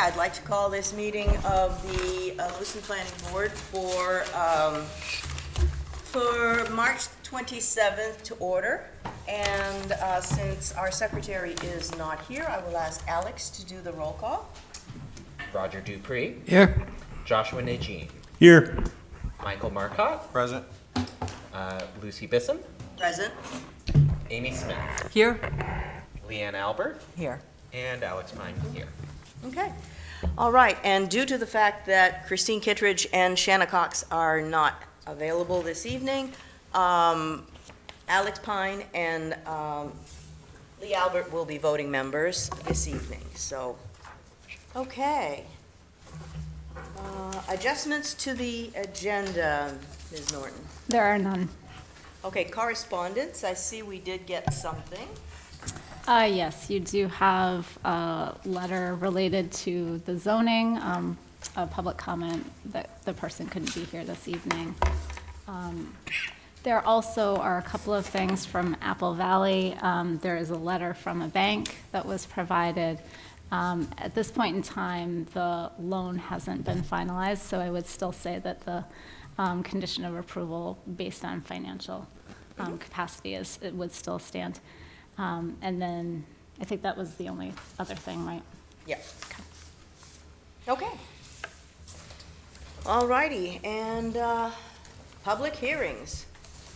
I'd like to call this meeting of the Lewiston Planning Board for March 27th to order. And since our secretary is not here, I will ask Alex to do the roll call. Roger Dupree. Here. Joshua Najin. Here. Michael Marcotte. Present. Lucy Bissum. Present. Amy Smith. Here. Leanne Albert. Here. And Alex Pine here. Okay. All right. And due to the fact that Christine Kittredge and Shanna Cox are not available this evening, Alex Pine and Lee Albert will be voting members this evening. So, okay. Adjustments to the agenda, Ms. Norton. There are none. Okay, correspondence. I see we did get something. Yes, you do have a letter related to the zoning, a public comment that the person couldn't be here this evening. There also are a couple of things from Apple Valley. There is a letter from a bank that was provided. At this point in time, the loan hasn't been finalized, so I would still say that the condition of approval based on financial capacity it would still stand. And then I think that was the only other thing, right? Yeah. Okay. All righty, and public hearings.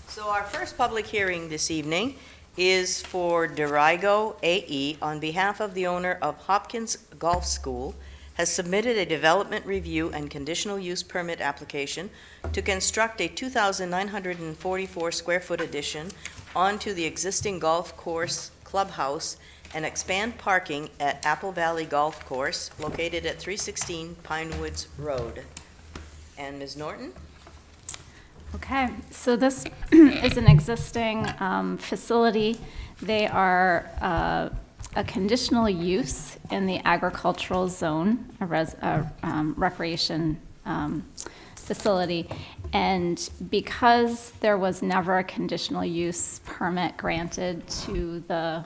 So our first public hearing this evening is for Dirigo AE on behalf of the owner of Hopkins Golf School, has submitted a development review and conditional use permit application to construct a 2,944 square foot addition onto the existing golf course clubhouse and expand parking at Apple Valley Golf Course located at 316 Pinewoods Road. And Ms. Norton? Okay, so this is an existing facility. They are a conditional use in the agricultural zone, a recreation facility. And because there was never a conditional use permit granted to the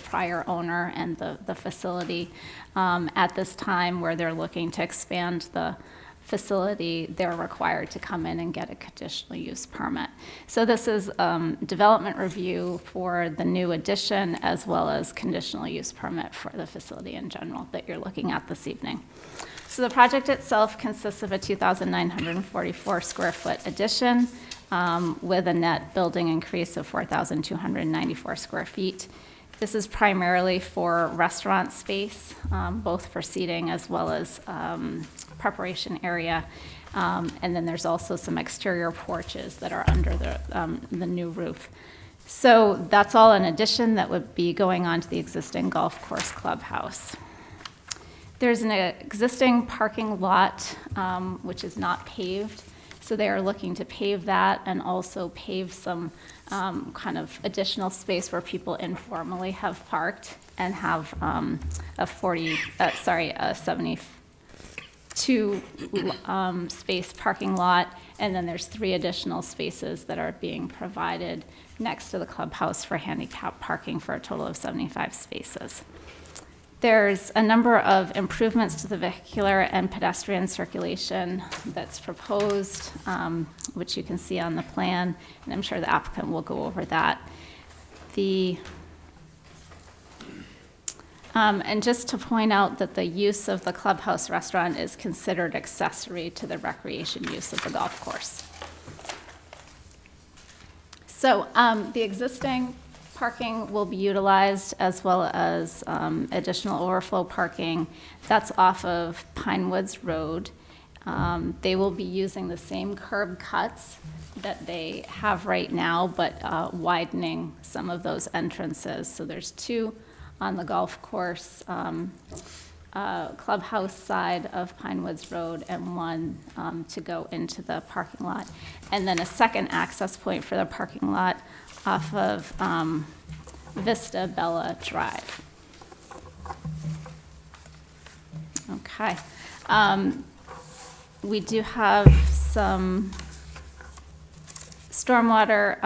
prior owner and the facility, at this time where they're looking to expand the facility, they're required to come in and get a conditional use permit. So this is development review for the new addition as well as conditional use permit for the facility in general that you're looking at this evening. So the project itself consists of a 2,944 square foot addition with a net building increase of 4,294 square feet. This is primarily for restaurant space, both for seating as well as preparation area. And then there's also some exterior porches that are under the new roof. So that's all an addition that would be going on to the existing golf course clubhouse. There's an existing parking lot, which is not paved. So they are looking to pave that and also pave some kind of additional space where people informally have parked and have a 72 space parking lot. And then there's 3 additional spaces that are being provided next to the clubhouse for handicap parking for a total of 75 spaces. There's a number of improvements to the vehicular and pedestrian circulation that's proposed, which you can see on the plan, and I'm sure the applicant will go over that. And just to point out that the use of the clubhouse restaurant is considered accessory to the recreation use of the golf course. So the existing parking will be utilized as well as additional overflow parking. That's off of Pinewoods Road. They will be using the same curb cuts that they have right now, but widening some of those entrances. So there's 2 on the golf course clubhouse side of Pinewoods Road and 1 to go into the parking lot. And then a second access point for the parking lot off of Vista Bella Drive. Okay. We do have some stormwater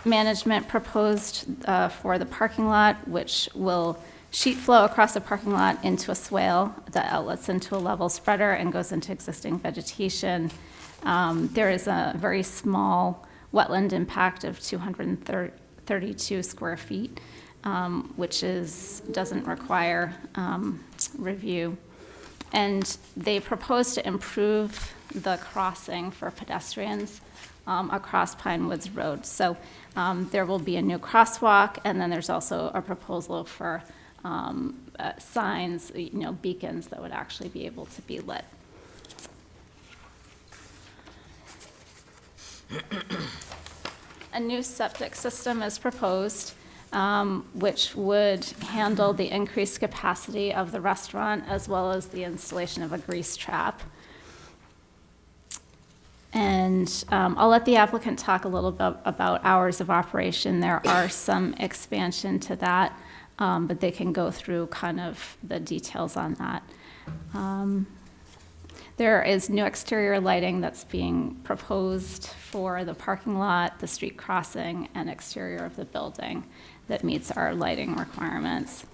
management proposed for the parking lot, which will sheet flow across the parking lot into a swale that outlets into a level spreader and goes into existing vegetation. There is a very small wetland impact of 232 square feet, which doesn't require review. And they propose to improve the crossing for pedestrians across Pinewoods Road. So there will be a new crosswalk, and then there's also a proposal for signs, beacons that would actually be able to be lit. A new septic system is proposed, which would handle the increased capacity of the restaurant as well as the installation of a grease trap. And I'll let the applicant talk a little bit about hours of operation. There are some expansion to that, but they can go through kind of the details on that. There is new exterior lighting that's being proposed for the parking lot, the street crossing, and exterior of the building that meets our lighting requirements.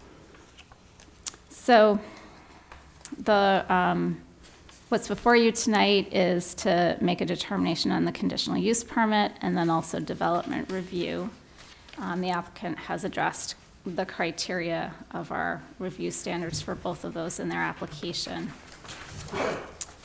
So what's before you tonight is to make a determination on the conditional use permit and then also development review. The applicant has addressed the criteria of our review standards for both of those in their application.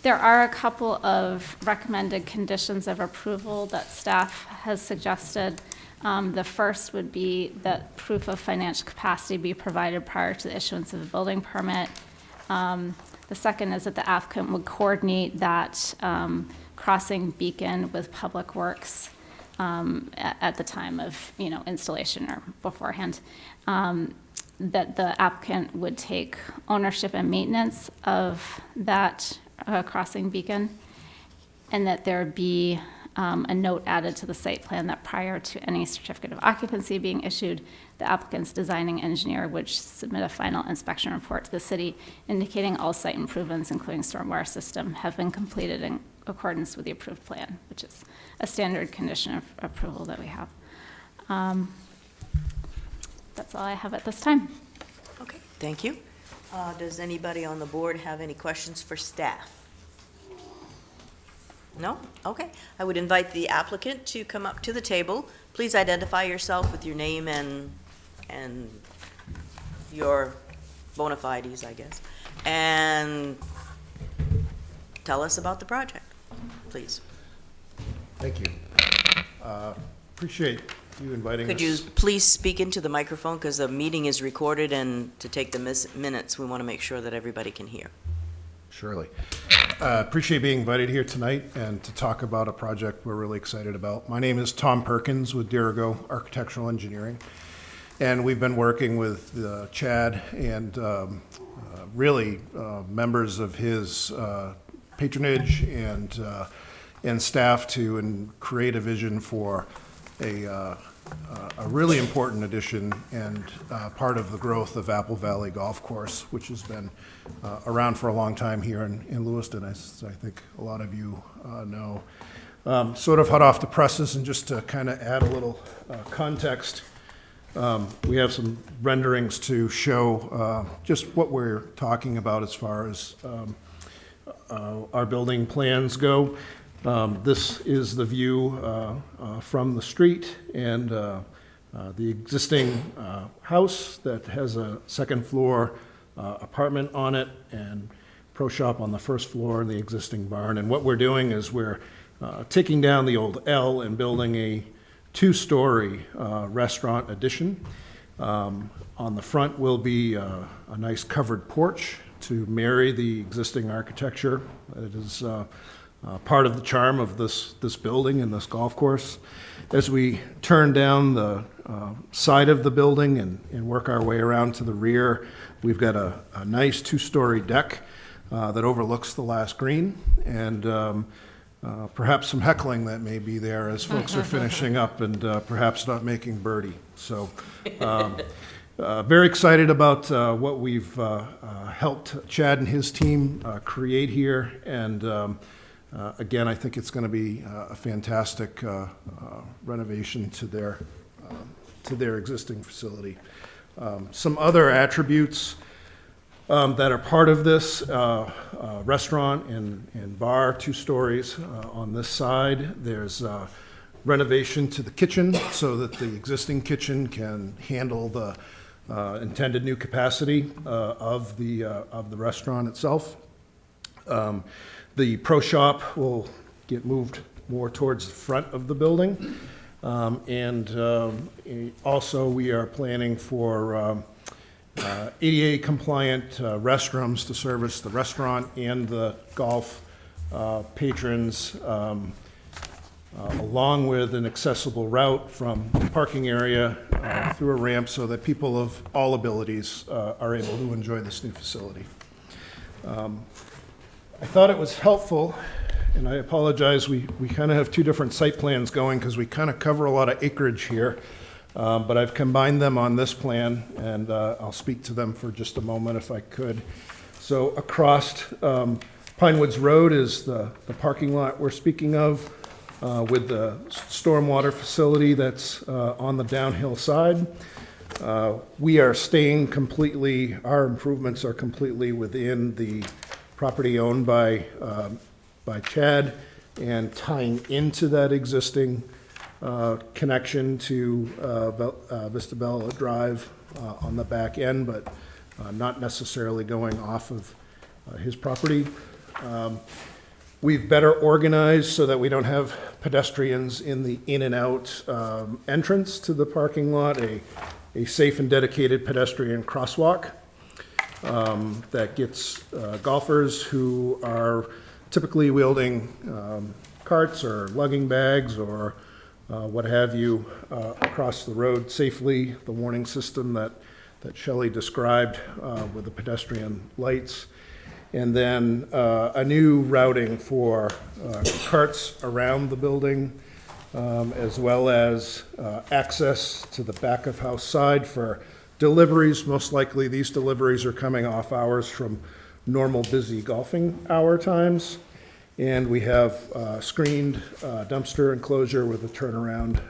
There are a couple of recommended conditions of approval that staff has suggested. The first would be that proof of financial capacity be provided prior to the issuance of the building permit. The second is that the applicant would coordinate that crossing beacon with Public Works at the time of installation or beforehand. That the applicant would take ownership and maintenance of that crossing beacon, and that there be a note added to the site plan that prior to any certificate of occupancy being issued, the applicant's designing engineer would submit a final inspection report to the city indicating all site improvements, including stormwater system, have been completed in accordance with the approved plan, which is a standard condition of approval that we have. That's all I have at this time. Okay, thank you. Does anybody on the board have any questions for staff? No? Okay. I would invite the applicant to come up to the table. Please identify yourself with your name and your bona fides, I guess, and tell us about the project, please. Thank you. Appreciate you inviting us. Could you please speak into the microphone, because the meeting is recorded, and to take the minutes, we want to make sure that everybody can hear. Surely. Appreciate being invited here tonight and to talk about a project we're really excited about. My name is Tom Perkins with Dirigo Architectural Engineering, and we've been working with Chad and really members of his patronage and staff to create a vision for a really important addition and part of the growth of Apple Valley Golf Course, which has been around for a long time here in Lewiston, as I think a lot of you know. Sort of hot off the presses, and just to kind of add a little context, we have some renderings to show just what we're talking about as far as our building plans go. This is the view from the street, and the existing house that has a second floor apartment on it and pro shop on the first floor, and the existing barn. And what we're doing is we're taking down the old L and building a two-story restaurant addition. On the front will be a nice covered porch to marry the existing architecture. It is part of the charm of this building and this golf course. As we turn down the side of the building and work our way around to the rear, we've got a nice two-story deck that overlooks the last green, and perhaps some heckling that may be there as folks are finishing up and perhaps not making birdie. So very excited about what we've helped Chad and his team create here, and again, I think it's going to be a fantastic renovation to their existing facility. Some other attributes that are part of this restaurant and bar, 2 stories on this side. There's renovation to the kitchen so that the existing kitchen can handle the intended new capacity of the restaurant itself. The pro shop will get moved more towards the front of the building. Also, we are planning for ADA compliant restrooms to service the restaurant and the golf patrons, along with an accessible route from the parking area through a ramp so that people of all abilities are able to enjoy this new facility. I thought it was helpful, and I apologize, we kind of have 2 different site plans going because we kind of cover a lot of acreage here. But I've combined them on this plan, and I'll speak to them for just a moment if I could. So across Pinewoods Road is the parking lot we're speaking of, with the stormwater facility that's on the downhill side. We are staying completely, our improvements are completely within the property owned by Chad and tying into that existing connection to Vista Bella Drive on the back end, but not necessarily going off of his property. We've better organized so that we don't have pedestrians in the in and out entrance to the parking lot, a safe and dedicated pedestrian crosswalk that gets golfers who are typically wielding carts or lugging bags or what have you, across the road safely. The warning system that Shelley described with the pedestrian lights. And then a new routing for carts around the building, as well as access to the back of house side for deliveries. Most likely these deliveries are coming off hours from normal busy golfing hour times. And we have screened dumpster enclosure with a turnaround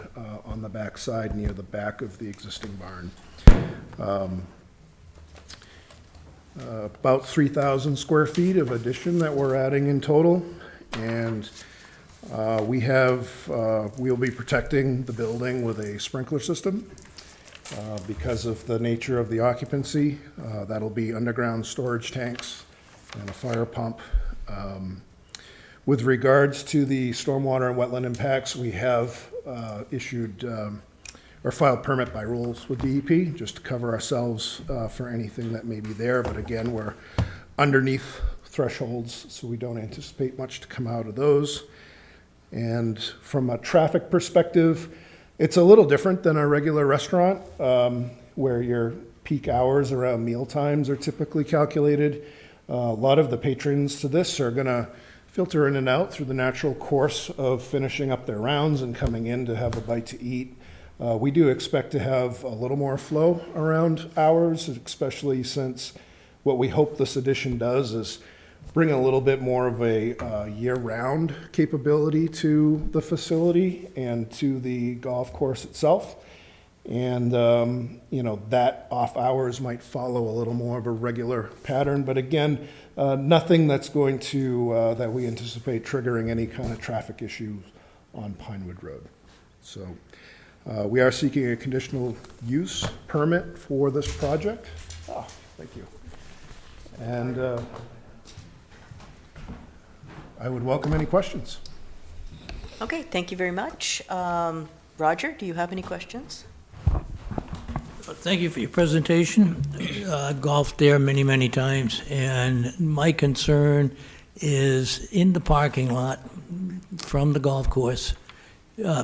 on the back side near the back of the existing barn. About 3,000 square feet of addition that we're adding in total. And we'll be protecting the building with a sprinkler system because of the nature of the occupancy. That'll be underground storage tanks and a fire pump. With regards to the stormwater and wetland impacts, we have issued or filed permit by rules with DEP just to cover ourselves for anything that may be there. But again, we're underneath thresholds, so we don't anticipate much to come out of those. And from a traffic perspective, it's a little different than a regular restaurant where your peak hours around meal times are typically calculated. A lot of the patrons to this are going to filter in and out through the natural course of finishing up their rounds and coming in to have a bite to eat. We do expect to have a little more flow around hours, especially since what we hope this addition does is bring a little bit more of a year-round capability to the facility and to the golf course itself. And, that off hours might follow a little more of a regular pattern. But again, nothing that's going to, that we anticipate triggering any kind of traffic issues on Pinewood Road. So we are seeking a conditional use permit for this project. Oh, thank you. And I would welcome any questions. Okay, thank you very much. Roger, do you have any questions? Thank you for your presentation. I've golfed there many, many times, and my concern is in the parking lot from the golf course,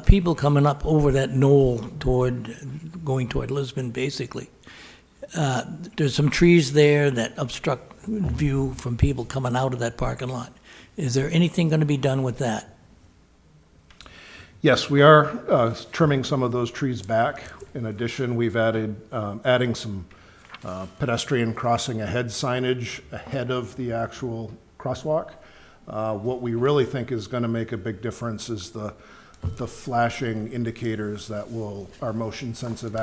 people coming up over that knoll going toward Lisbon, basically. There's some trees there that obstruct view from people coming out of that parking lot. Is there anything going to be done with that? Yes, we are trimming some of those trees back. In addition, we've adding some pedestrian crossing ahead signage ahead of the actual crosswalk. What we really think is going to make a big difference is the the flashing indicators that are motion sensitive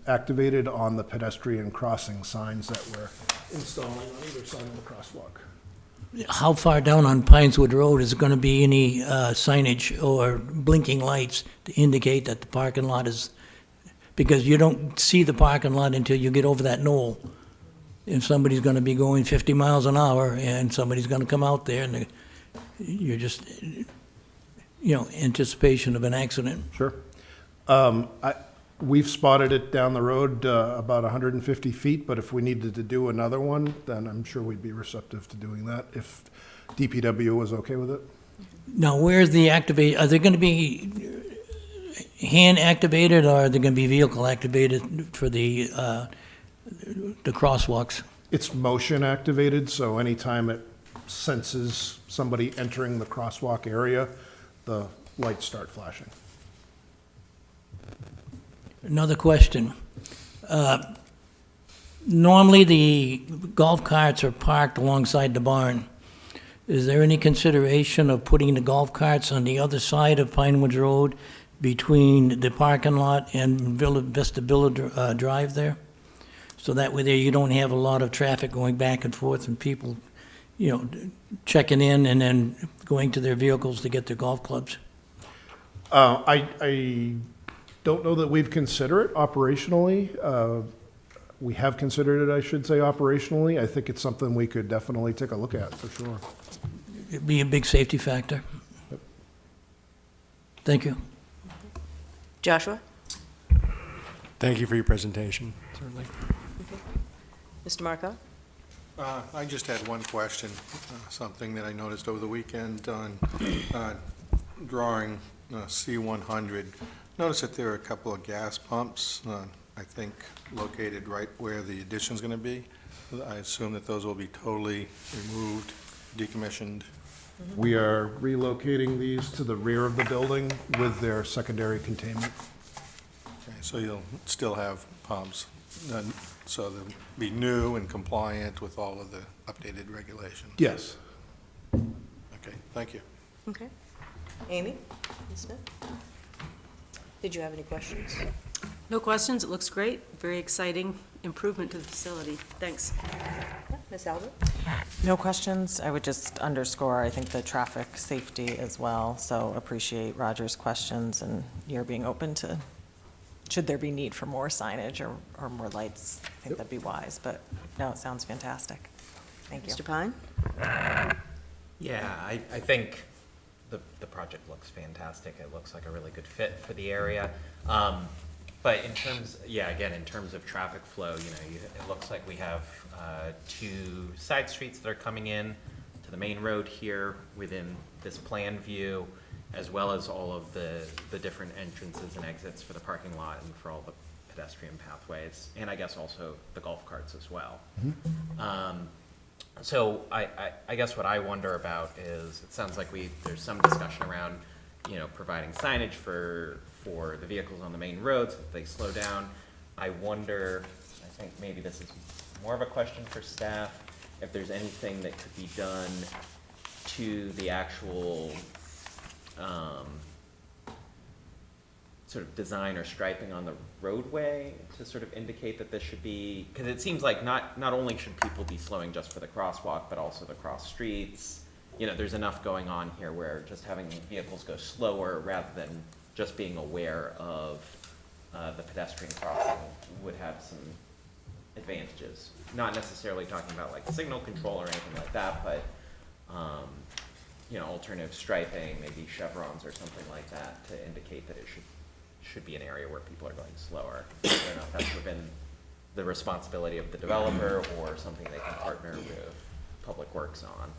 activated on the pedestrian crossing signs that we're installing on either side of the crosswalk. How far down on Pinewoods Road is going to be any signage or blinking lights to indicate that the parking lot is, because you don't see the parking lot until you get over that knoll. If somebody's going to be going 50 miles an hour and somebody's going to come out there and you're just, anticipation of an accident. Sure. We've spotted it down the road about 150 feet, but if we needed to do another one, then I'm sure we'd be receptive to doing that if DPW was okay with it. Now, where's the activate, are they going to be hand activated or are they going to be vehicle activated for the crosswalks? It's motion activated, so anytime it senses somebody entering the crosswalk area, the lights start flashing. Another question. Normally, the golf carts are parked alongside the barn. Is there any consideration of putting the golf carts on the other side of Pinewoods Road between the parking lot and Vista Villa Drive there? So that way there you don't have a lot of traffic going back and forth and people, checking in and then going to their vehicles to get their golf clubs. I don't know that we've considered it operationally. We have considered it, I should say, operationally. I think it's something we could definitely take a look at, for sure. It'd be a big safety factor. Thank you. Joshua? Thank you for your presentation, certainly. Mr. Marco? I just had one question, something that I noticed over the weekend on drawing C100. Notice that there are a couple of gas pumps, I think located right where the addition's going to be. I assume that those will be totally removed, decommissioned. We are relocating these to the rear of the building with their secondary containment. Okay, so you'll still have pumps, so they'll be new and compliant with all of the updated regulations. Yes. Okay, thank you. Okay. Amy? Ms. Smith? Did you have any questions? No questions. It looks great. Very exciting improvement to the facility. Thanks. Ms. Albert? No questions. I would just underscore, I think, the traffic safety as well. So appreciate Roger's questions and your being open to, should there be need for more signage or more lights, I think that'd be wise. But no, it sounds fantastic. Thank you. Mr. Pine? Yeah, I think the project looks fantastic. It looks like a really good fit for the area. But in terms, again, in terms of traffic flow, it looks like we have two side streets that are coming in to the main road here within this plan view, as well as all of the different entrances and exits for the parking lot and for all the pedestrian pathways, and I guess also the golf carts as well. Mm-hmm. So I guess what I wonder about is, it sounds like there's some discussion around, providing signage for the vehicles on the main road so that they slow down. I wonder, I think maybe this is more of a question for staff, if there's anything that could be done to the actual sort of design or striping on the roadway to sort of indicate that this should be, because it seems like not only should people be slowing just for the crosswalk, but also the cross streets. There's enough going on here where just having vehicles go slower rather than just being aware of the pedestrian crossing would have some advantages. Not necessarily talking about like signal control or anything like that, but alternative striping, maybe chevrons or something like that to indicate that it should be an area where people are going slower. I don't know if that's within the responsibility of the developer or something they can partner with Public Works on.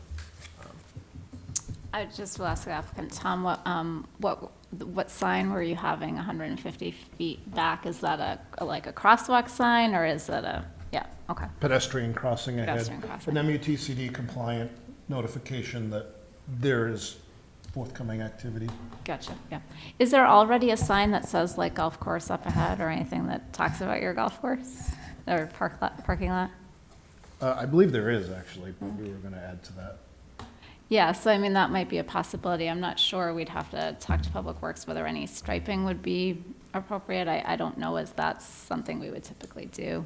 I just will ask the applicant, Tom, what sign were you having 150 feet back? Is that like a crosswalk sign, or is that okay. Pedestrian crossing ahead. Pedestrian crossing. An MUTCD compliant notification that there is forthcoming activity. Gotcha, yeah. Is there already a sign that says like golf course up ahead or anything that talks about your golf course or parking lot? I believe there is, actually, but we were going to add to that. Yeah, so I mean, that might be a possibility. I'm not sure. We'd have to talk to Public Works whether any striping would be appropriate. I don't know as that's something we would typically do.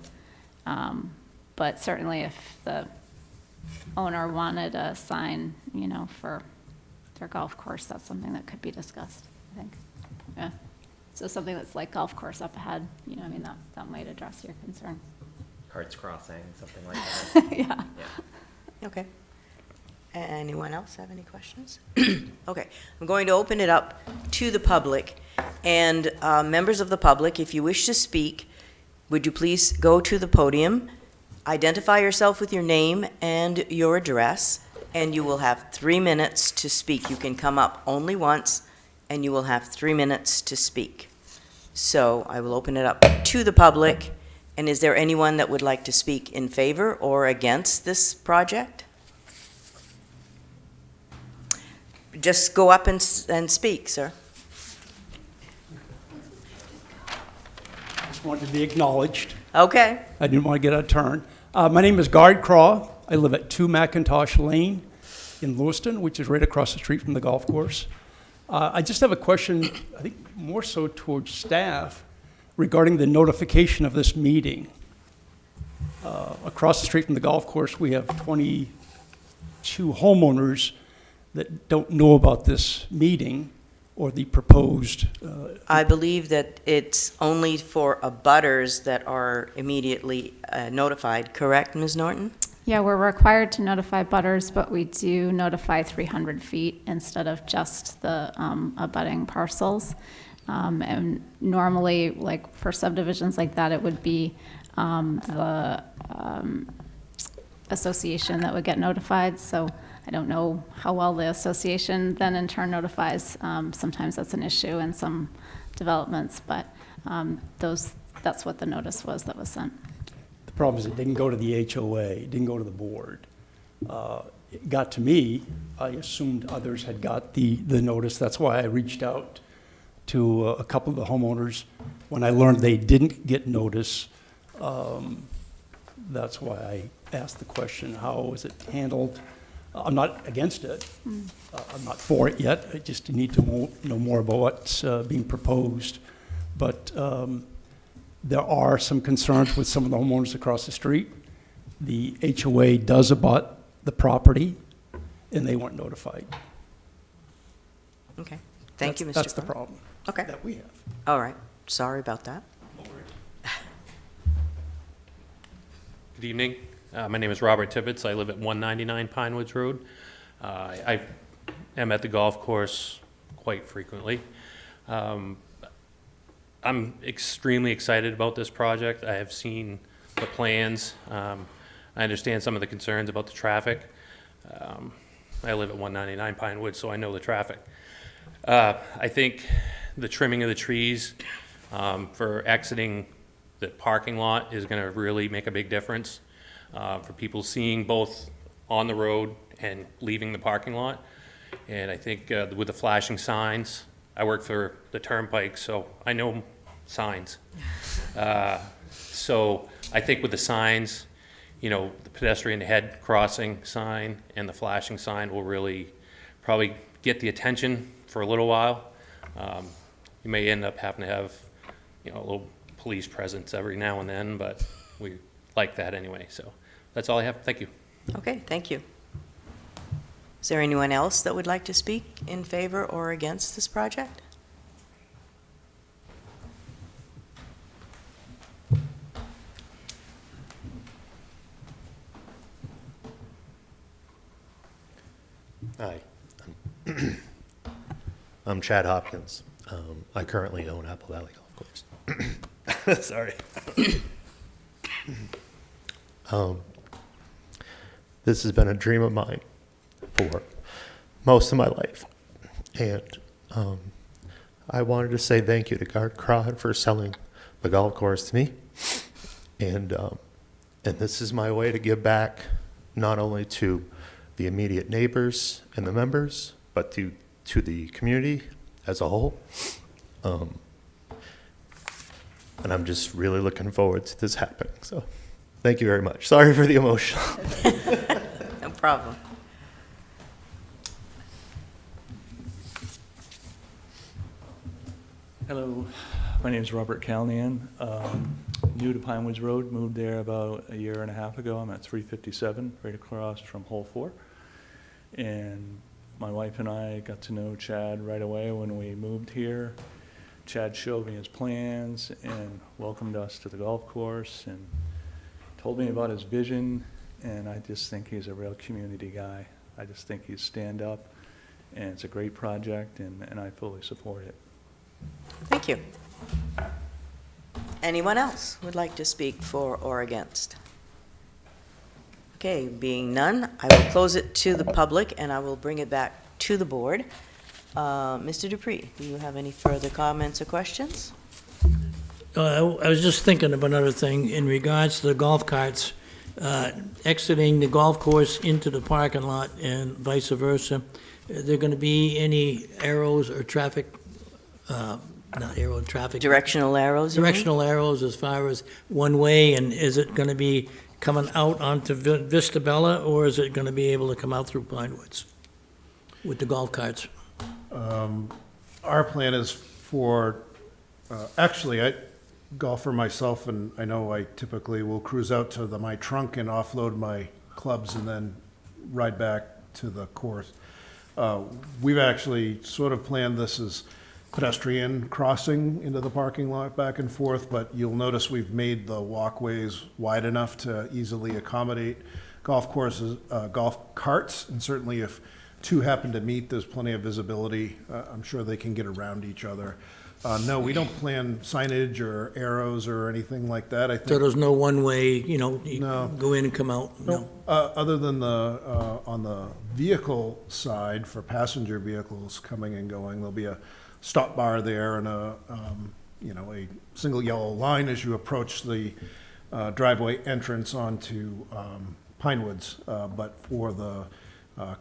But certainly if the owner wanted a sign, you know, for their golf course, that's something that could be discussed, I think. Yeah. So something that's like golf course up ahead, you know, I mean, that might address your concern. Carts crossing, something like that. Yeah. Yeah. Okay. Anyone else have any questions? Okay, I'm going to open it up to the public. And members of the public, if you wish to speak, would you please go to the podium, identify yourself with your name and your address, and you will have 3 minutes to speak. You can come up only once, and you will have 3 minutes to speak. So I will open it up to the public. And is there anyone that would like to speak in favor or against this project? Just go up and speak, sir. I just wanted to be acknowledged. Okay. I didn't want to get a turn. My name is Gard Craw. I live at 2 McIntosh Lane in Lewiston, which is right across the street from the golf course. I just have a question, I think more so towards staff, regarding the notification of this meeting. Across the street from the golf course, we have 22 homeowners that don't know about this meeting or the proposed. I believe that it's only for abutters that are immediately notified, correct, Ms. Norton? Yeah, we're required to notify butters, but we do notify 300 feet instead of just the abutting parcels. And normally, like for subdivisions like that, it would be the association that would get notified. So I don't know how well the association then in turn notifies. Sometimes that's an issue in some developments, but that's what the notice was that was sent. The problem is it didn't go to the HOA, it didn't go to the board. It got to me. I assumed others had got the notice. That's why I reached out to a couple of the homeowners. When I learned they didn't get notice, that's why I asked the question, how is it handled? I'm not against it. I'm not for it yet. I just need to know more about what's being proposed. But there are some concerns with some of the homeowners across the street. The HOA does abut the property, and they weren't notified. Okay. Thank you, Mr. That's the Crowe. problem Okay. that we have. All right. Sorry about that. Good evening. My name is Robert Tibbetts. I live at 199 Pinewoods Road. I am at the golf course quite frequently. I'm extremely excited about this project. I have seen the plans. I understand some of the concerns about the traffic. I live at 199 Pinewoods, so I know the traffic. I think the trimming of the trees for exiting the parking lot is going to really make a big difference for people seeing both on the road and leaving the parking lot. And I think with the flashing signs, I work for the Turnpike, so I know signs. So I think with the signs, you know, the pedestrian head crossing sign and the flashing sign will really probably get the attention for a little while. You may end up having to have, you know, a little police presence every now and then, but we like that anyway. So that's all I have. Thank you. Okay, thank you. Is there anyone else that would like to speak in favor or against this project? Hi, I'm Chad Hopkins. I currently own Apple Valley Golf Course. Sorry. This has been a dream of mine for most of my life. And I wanted to say thank you to Gard Crod for selling the golf course to me. And this is my way to give back not only to the immediate neighbors and the members, but to the community as a whole. And I'm just really looking forward to this happening. So thank you very much. Sorry for the emotion. No problem. Hello, my name is Robert Calnian. New to Pinewoods Road, moved there about a year and a half ago. I'm at 357, right across from Hole 4. And my wife and I got to know Chad right away when we moved here. Chad showed me his plans and welcomed us to the golf course and told me about his vision, and I just think he's a real community guy. I just think he's stand up, and it's a great project, and I fully support it. Thank you. Anyone else would like to speak for or against? Okay, being none, I will close it to the public, and I will bring it back to the board. Mr. Dupree, do you have any further comments or questions? I was just thinking of another thing in regards to the golf carts, exiting the golf course into the parking lot and vice versa. Are there going to be any arrows or traffic, not arrow, traffic? Directional arrows, you mean? Directional arrows as far as one way, and is it going to be coming out onto Vista Bella, or is it going to be able to come out through Pinewoods with the golf carts? Our plan is for, actually, I golfer myself, and I know I typically will cruise out to my trunk and offload my clubs and then ride back to the course. We've actually sort of planned this as pedestrian crossing into the parking lot back and forth, but you'll notice we've made the walkways wide enough to easily accommodate golf courses, golf carts, and certainly if two happen to meet, there's plenty of visibility. I'm sure they can get around each other. No, we don't plan signage or arrows or anything like that. I think. So there's no one-way, you No. go in and come out? No, other than on the vehicle side for passenger vehicles coming and going, there'll be a stop bar there and a single yellow line as you approach the driveway entrance onto Pinewoods. But for the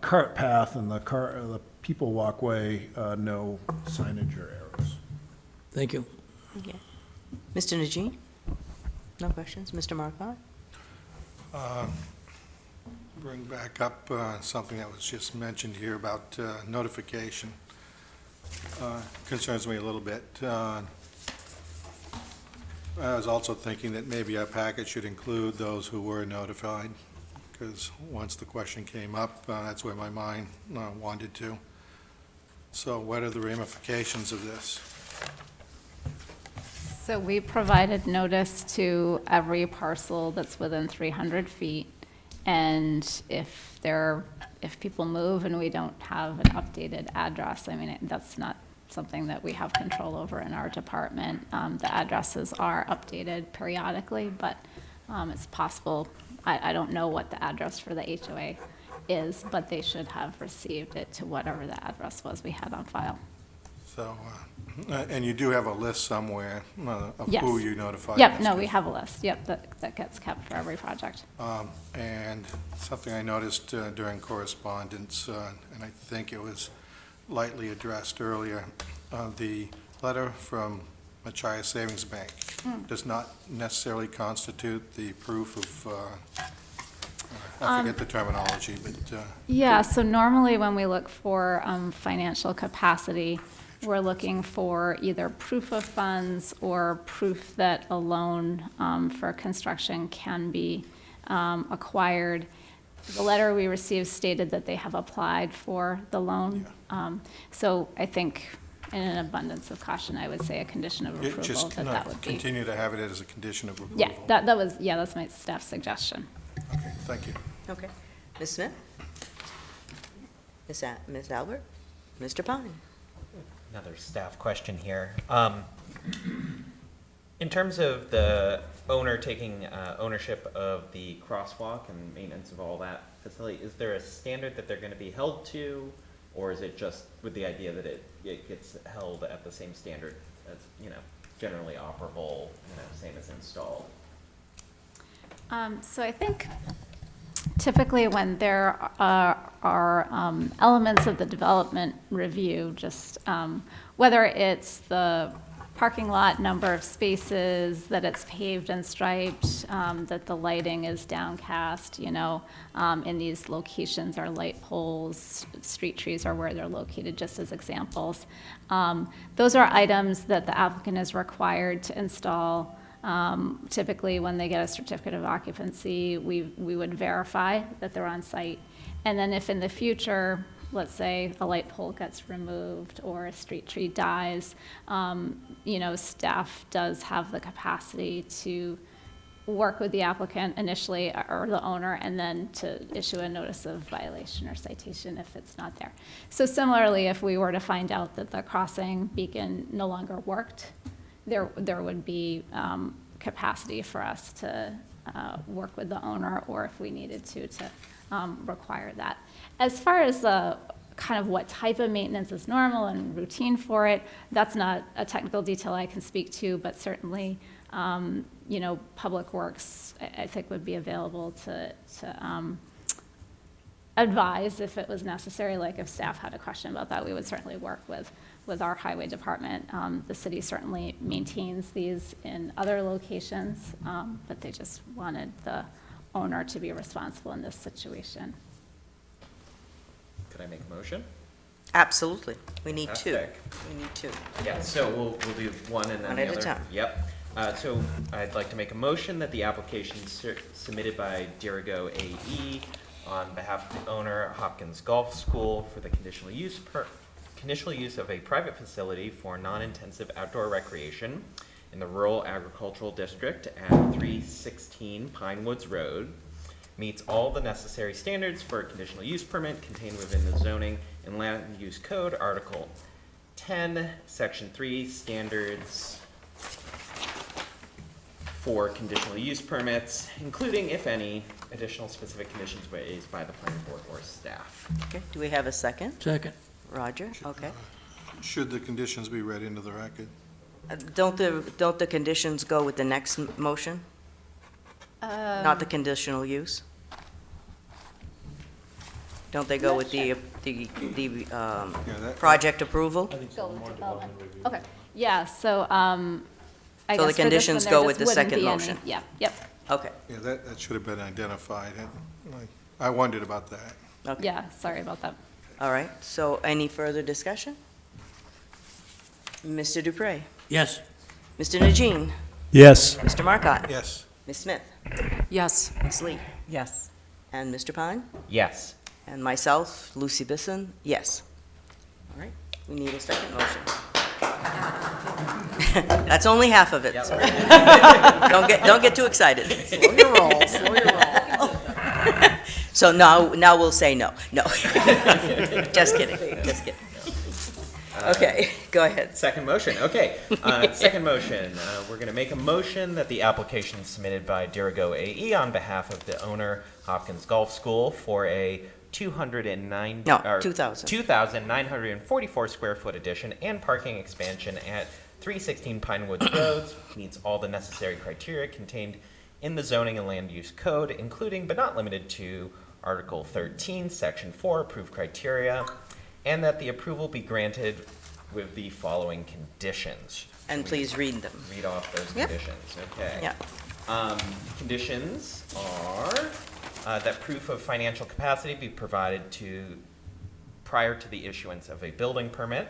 cart path and the people walkway, no signage or arrows. Thank you. Okay. Mr. Najin? No questions? Mr. Marcotte? Bring back up something that was just mentioned here about notification. Concerns me a little bit. I was also thinking that maybe our package should include those who were notified, because once the question came up, that's where my mind wandered to. So what are the ramifications of this? So we provided notice to every parcel that's within 300 feet. And if people move and we don't have an updated address, I mean, that's not something that we have control over in our department. The addresses are updated periodically, but it's possible, I don't know what the address for the HOA is, but they should have received it to whatever the address was we had on file. So, and you do have a list somewhere of Yes. who you notified? Yep, no, we have a list, yep, that gets kept for every project. And something I noticed during correspondence, and I think it was lightly addressed earlier, the letter from Machias Savings Bank does not necessarily constitute the proof of, I forget the terminology, but... Yeah, so normally when we look for financial capacity, we're looking for either proof of funds or proof that a loan for construction can be acquired. The letter we received stated that they have applied for the loan. So I think in an abundance of caution, I would say a condition of approval that would be. Continue to have it as a condition of approval. Yeah, that's my staff suggestion. Okay, thank you. Okay. Ms. Smith? Ms. Albert? Mr. Pine? Another staff question here. In terms of the owner taking ownership of the crosswalk and maintenance of all that facility, is there a standard that they're going to be held to, or is it just with the idea that it gets held at the same standard as, generally operable, same as installed? So I think typically when there are elements of the development review, just whether it's the parking lot, number of spaces, that it's paved and striped, that the lighting is downcast, in these locations are light poles, street trees are where they're located, just as examples. Those are items that the applicant is required to install. Typically, when they get a certificate of occupancy, we would verify that they're on site. And then if in the future, let's say a light pole gets removed or a street tree dies, staff does have the capacity to work with the applicant initially or the owner, and then to issue a notice of violation or citation if it's not there. So similarly, if we were to find out that the crossing beacon no longer worked, there would be capacity for us to work with the owner, or if we needed to require that. As far as kind of what type of maintenance is normal and routine for it, that's not a technical detail I can speak to, but certainly, Public Works, I think, would be available to advise if it was necessary. Like if staff had a question about that, we would certainly work with our highway department. The city certainly maintains these in other locations, but they just wanted the owner to be responsible in this situation. Could I make a motion? Absolutely. We need two. Fantastic. We need two. Yeah, so we'll do one and then One the at a other. time. Yep. So I'd like to make a motion that the application submitted by Dirigo AE on behalf of the owner, Hopkins Golf School, for the conditional use of a private facility for non-intensive outdoor recreation in the rural agricultural district at 316 Pinewoods Road meets all the necessary standards for a conditional use permit contained within the Zoning and Land Use Code, Article 10, Section 3, standards for conditional use permits, including, if any, additional specific conditions raised by the planning board or staff. Okay, do we have a second? Second. Roger, okay. Should the conditions be read into the record? Don't the conditions go with the next motion? Not the conditional use? Don't they go with the project approval? Go with development. Okay, yeah, so, I So the guess for this conditions one, go there with just the wouldn't second be any- motion? Yeah, yep, Okay, Yeah, that should have been identified. I wondered about that. okay. yeah, sorry about that. All right, so any further discussion? Mr. Dupre? Yes. Mr. Najin? Yes. Mr. Marcotte? Yes. Ms. Smith? Yes. Ms. Lee? Yes. And Mr. Pine? Yes. And myself, Lucy Bisson, yes. All right, we need a second motion. That's only half of it. Don't get too excited. Slow your roll, slow your roll. So now we'll say no. No. Just kidding, just kidding. Okay, go ahead. Second motion, okay. Second motion, we're going to make a motion that the application submitted by Dirigo AE on behalf of the owner, Hopkins Golf School, for a 2,944 square foot addition and parking expansion at 316 Pinewoods Road meets all the necessary criteria contained in the Zoning and Land Use Code, including but not limited to Article 13, Section 4, approved criteria, and that the approval be granted with the following conditions. And please read them. Read off those Yep. conditions, okay. Yeah. Conditions are that proof of financial capacity be provided prior to the issuance of a building permit,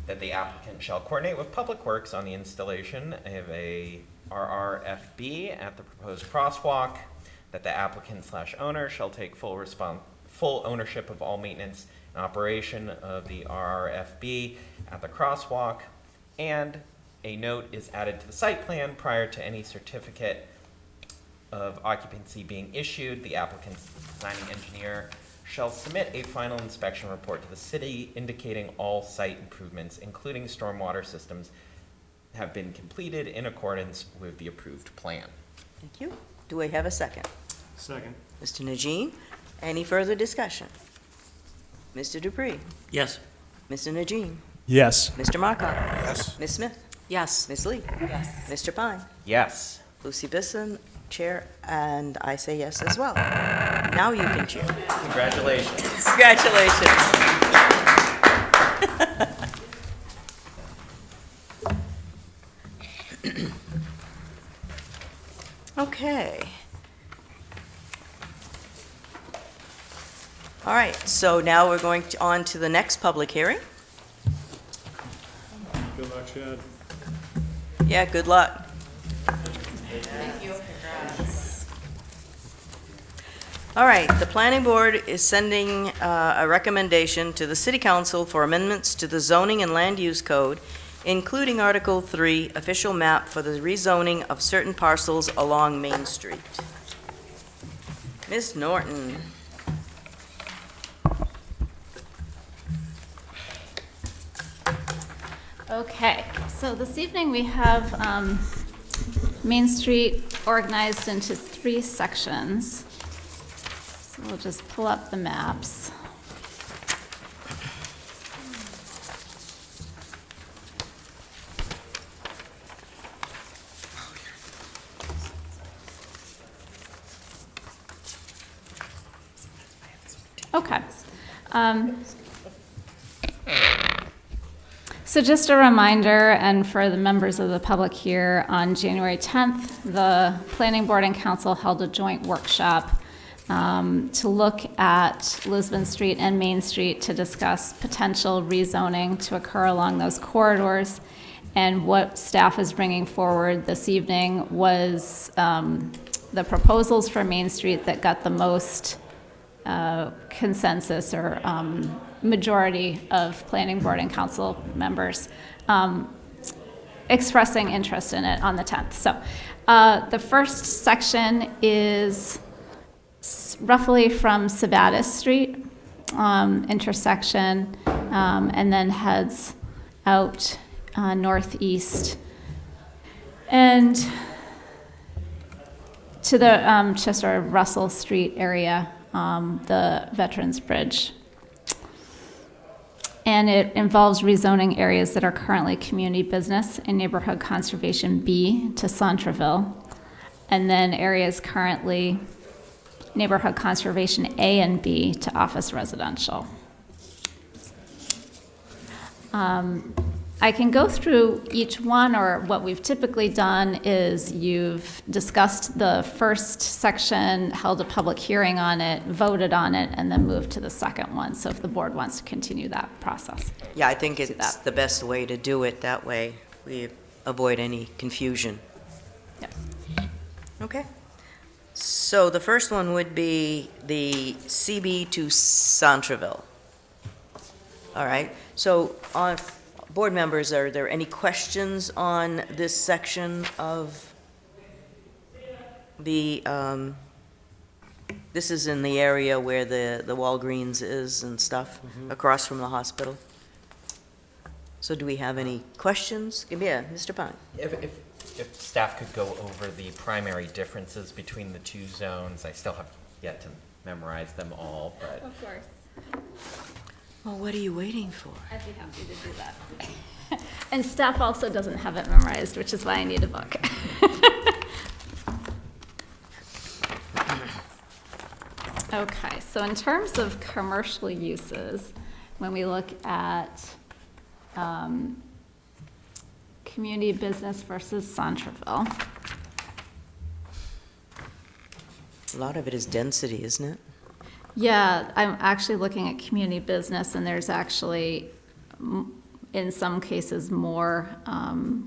that the applicant shall coordinate with Public Works on the installation of a RRFB at the proposed crosswalk, that the applicant/owner shall take full ownership of all maintenance and operation of the RRFB at the crosswalk, and a note is added to the site plan prior to any certificate of occupancy being issued. The applicant's designing engineer shall submit a final inspection report to the city indicating all site improvements, including stormwater systems, have been completed in accordance with the approved plan. Thank you. Do we have a second? Second. Mr. Najin, any further discussion? Mr. Dupree? Yes. Mr. Najin? Yes. Mr. Marcotte? Yes. Ms. Smith? Yes. Ms. Lee? Yes. Mr. Pine? Yes. Lucy Bisson, Chair, and I say yes as well. Now you can cheer. Congratulations. Congratulations. Okay. All right, so now we're going on to the next public hearing. Good luck, Chad. Yeah, good luck. All right, the planning board is sending a recommendation to the city council for amendments to the zoning and land use code, including Article 3, official map for the rezoning of certain parcels along Main Street. Ms. Norton. Okay, so this evening we have Main Street organized into 3 sections. So we'll just pull up the maps. Okay. So just a reminder, and for the members of the public here, on January 10th, the Planning Board and Council held a joint workshop to look at Lisbon Street and Main Street to discuss potential rezoning to occur along those corridors. And what staff is bringing forward this evening was the proposals for Main Street that got the most consensus or majority of planning board and council members expressing interest in it on the 10th. So the first section is roughly from Sabattis Street intersection and then heads out northeast and to the sort of Russell Street area, the Veterans Bridge. And it involves rezoning areas that are currently community business and neighborhood conservation B to Centreville, and then areas currently neighborhood conservation A and B to office residential. I can go through each one, or what we've typically done is you've discussed the first section, held a public hearing on it, voted on it, and then moved to the second one. So if the board wants to continue that process. Yeah, I think it's the best way to do it. That way we avoid any confusion. Yep. Okay. So the first one would be the CB to Centreville. All right. So on board members, are there any questions on this section of the, this is in the area where the Walgreens is and stuff, across from the hospital? So do we have any questions? Yeah, Mr. Pine. If staff could go over the primary differences between the two zones, I still have yet to memorize them all, but. Of course. Well, what are you waiting for? I'd be happy to do that. And staff also doesn't have it memorized, which is why I need a book. Okay, so in terms of commercial uses, when we look at community business versus Centreville. A lot of it is density, isn't it? Yeah, I'm actually looking at community business, and there's actually, in some cases, more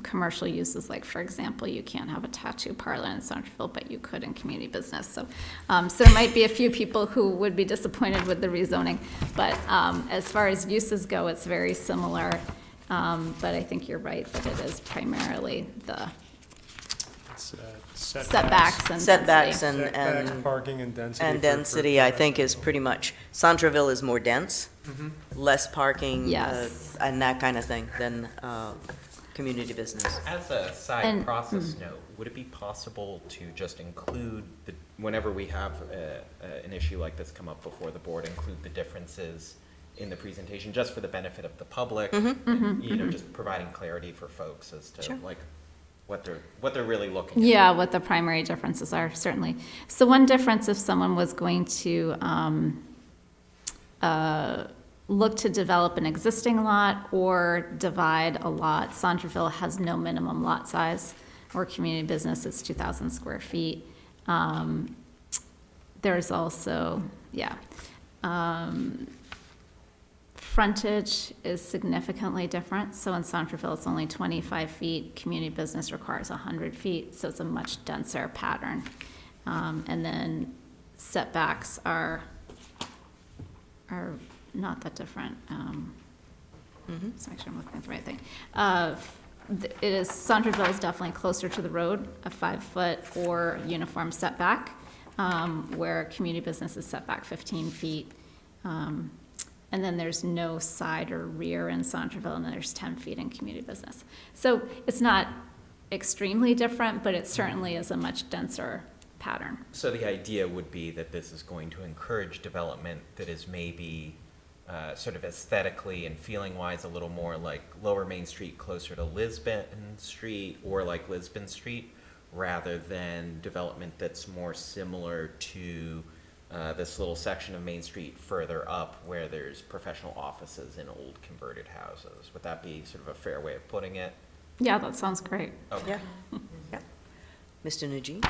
commercial uses. Like, for example, you can't have a tattoo parlor in Centreville, but you could in community business. So, so there might be a few people who would be disappointed with the rezoning. But as far as uses go, it's very similar. But I think you're right that it is primarily the setbacks and Setbacks density. and Parking and density. and density, I think, is pretty much, Centreville is more dense, less parking, Yes. and that kind of thing than community business. As a side And- process note, would it be possible to just include, whenever we have an issue like this come up before the board, include the differences in the presentation, just for the benefit of the public? And, you know, just providing clarity for folks as to Sure. like what they're really looking at. Yeah, what the primary differences are, certainly. So one difference, if someone was going to look to develop an existing lot or divide a lot. Centerville has no minimum lot size, or community business, it's 2,000 square feet. There's also, frontage is significantly different. So in Centerville, it's only 25 feet. Community business requires 100 feet, so it's a much denser pattern. And then setbacks are not that different. So make sure I'm looking at the right thing. Centerville is definitely closer to the road, a 5-foot or uniform setback, where community business is set back 15 feet. And then there's no side or rear in Centerville, and then there's 10 feet in community business. So it's not extremely different, but it certainly is a much denser pattern. So the idea would be that this is going to encourage development that is maybe sort of aesthetically and feeling-wise a little more like Lower Main Street closer to Lisbon Street or like Lisbon Street, rather than development that's more similar to this little section of Main Street further up where there's professional offices in old converted houses. Would that be sort of a fair way of putting it? Yeah, that sounds great. Okay. Yeah. Mr. Najee?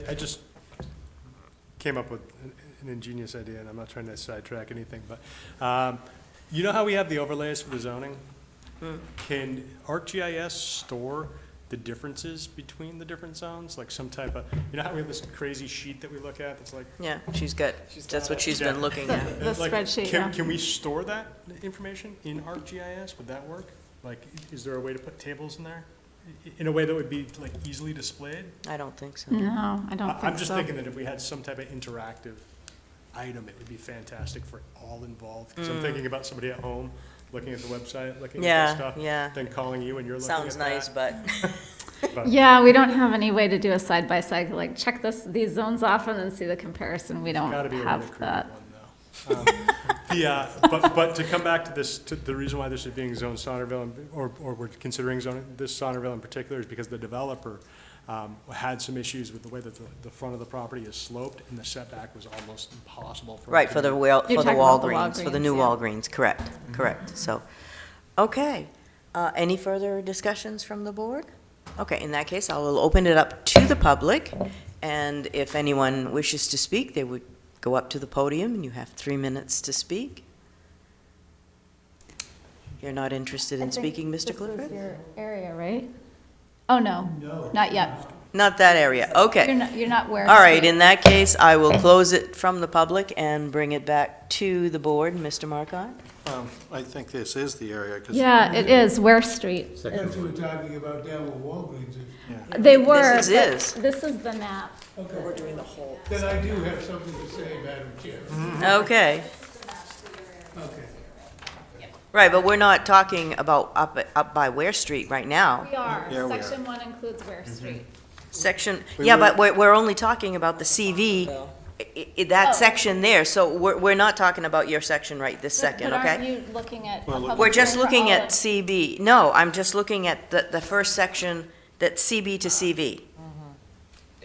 I just came up with an ingenious idea, and I'm not trying to sidetrack anything, but you know how we have the overlays for the zoning? Can ArcGIS store the differences between the different zones? Like some type of, you know how we have this crazy sheet that we look at that's like. Yeah, that's what she's been looking at. The spreadsheet, Can we store that information in ArcGIS? Would that work? Like, is there a way to put tables in there? In a way that would be like easily displayed? I don't think so. No, I don't think so. I'm just thinking that if we had some type of interactive item, it would be fantastic for all involved. Because I'm thinking about somebody at home looking at the website, looking at the stuff, then calling you and you're looking at that. Sounds nice, but Yeah, we don't have any way to do a side-by-side, like check these zones off and then see the comparison. We don't Gotta be a way to have create that. one, though. But to come back to this, to the reason why this is being zoned Centerville, or we're considering zoning this Centerville in particular, is because the developer had some issues with the way that the front of the property is sloped, and the setback was almost impossible for. right, for the You're talking about the Walgreens, for the new Walgreens, Walgreens, correct. So, okay. Any further discussions from the board? Okay, in that case, I will open it up to the public, and if anyone wishes to speak, they would go up to the podium, and you have 3 minutes to speak. You're not interested in speaking, Mr. Clifford? This is your area, right? Oh, no, not yet. Not that area, okay. You're not where. All right, in that case, I will close it from the public and bring it back to the board. Mr. Marcotte? I think this is the area, because. Yeah, it is, Ware Street. That's what we're talking about down with Walgreens. They were, This is. but this is the map. Okay. We're doing the whole. Then I do have something to say, Madam Chair. Okay, Okay. right, but we're not talking about up by Ware Street right now. We are, Yeah, we are. section 1 includes Ware Street. Section, yeah, but we're only talking about the CV, that section there, so we're not talking about your section right this second, But aren't okay? you looking at? a Well, public We're just hearing for looking all at of- CB. No, I'm just looking at the first section, that's CB to CV.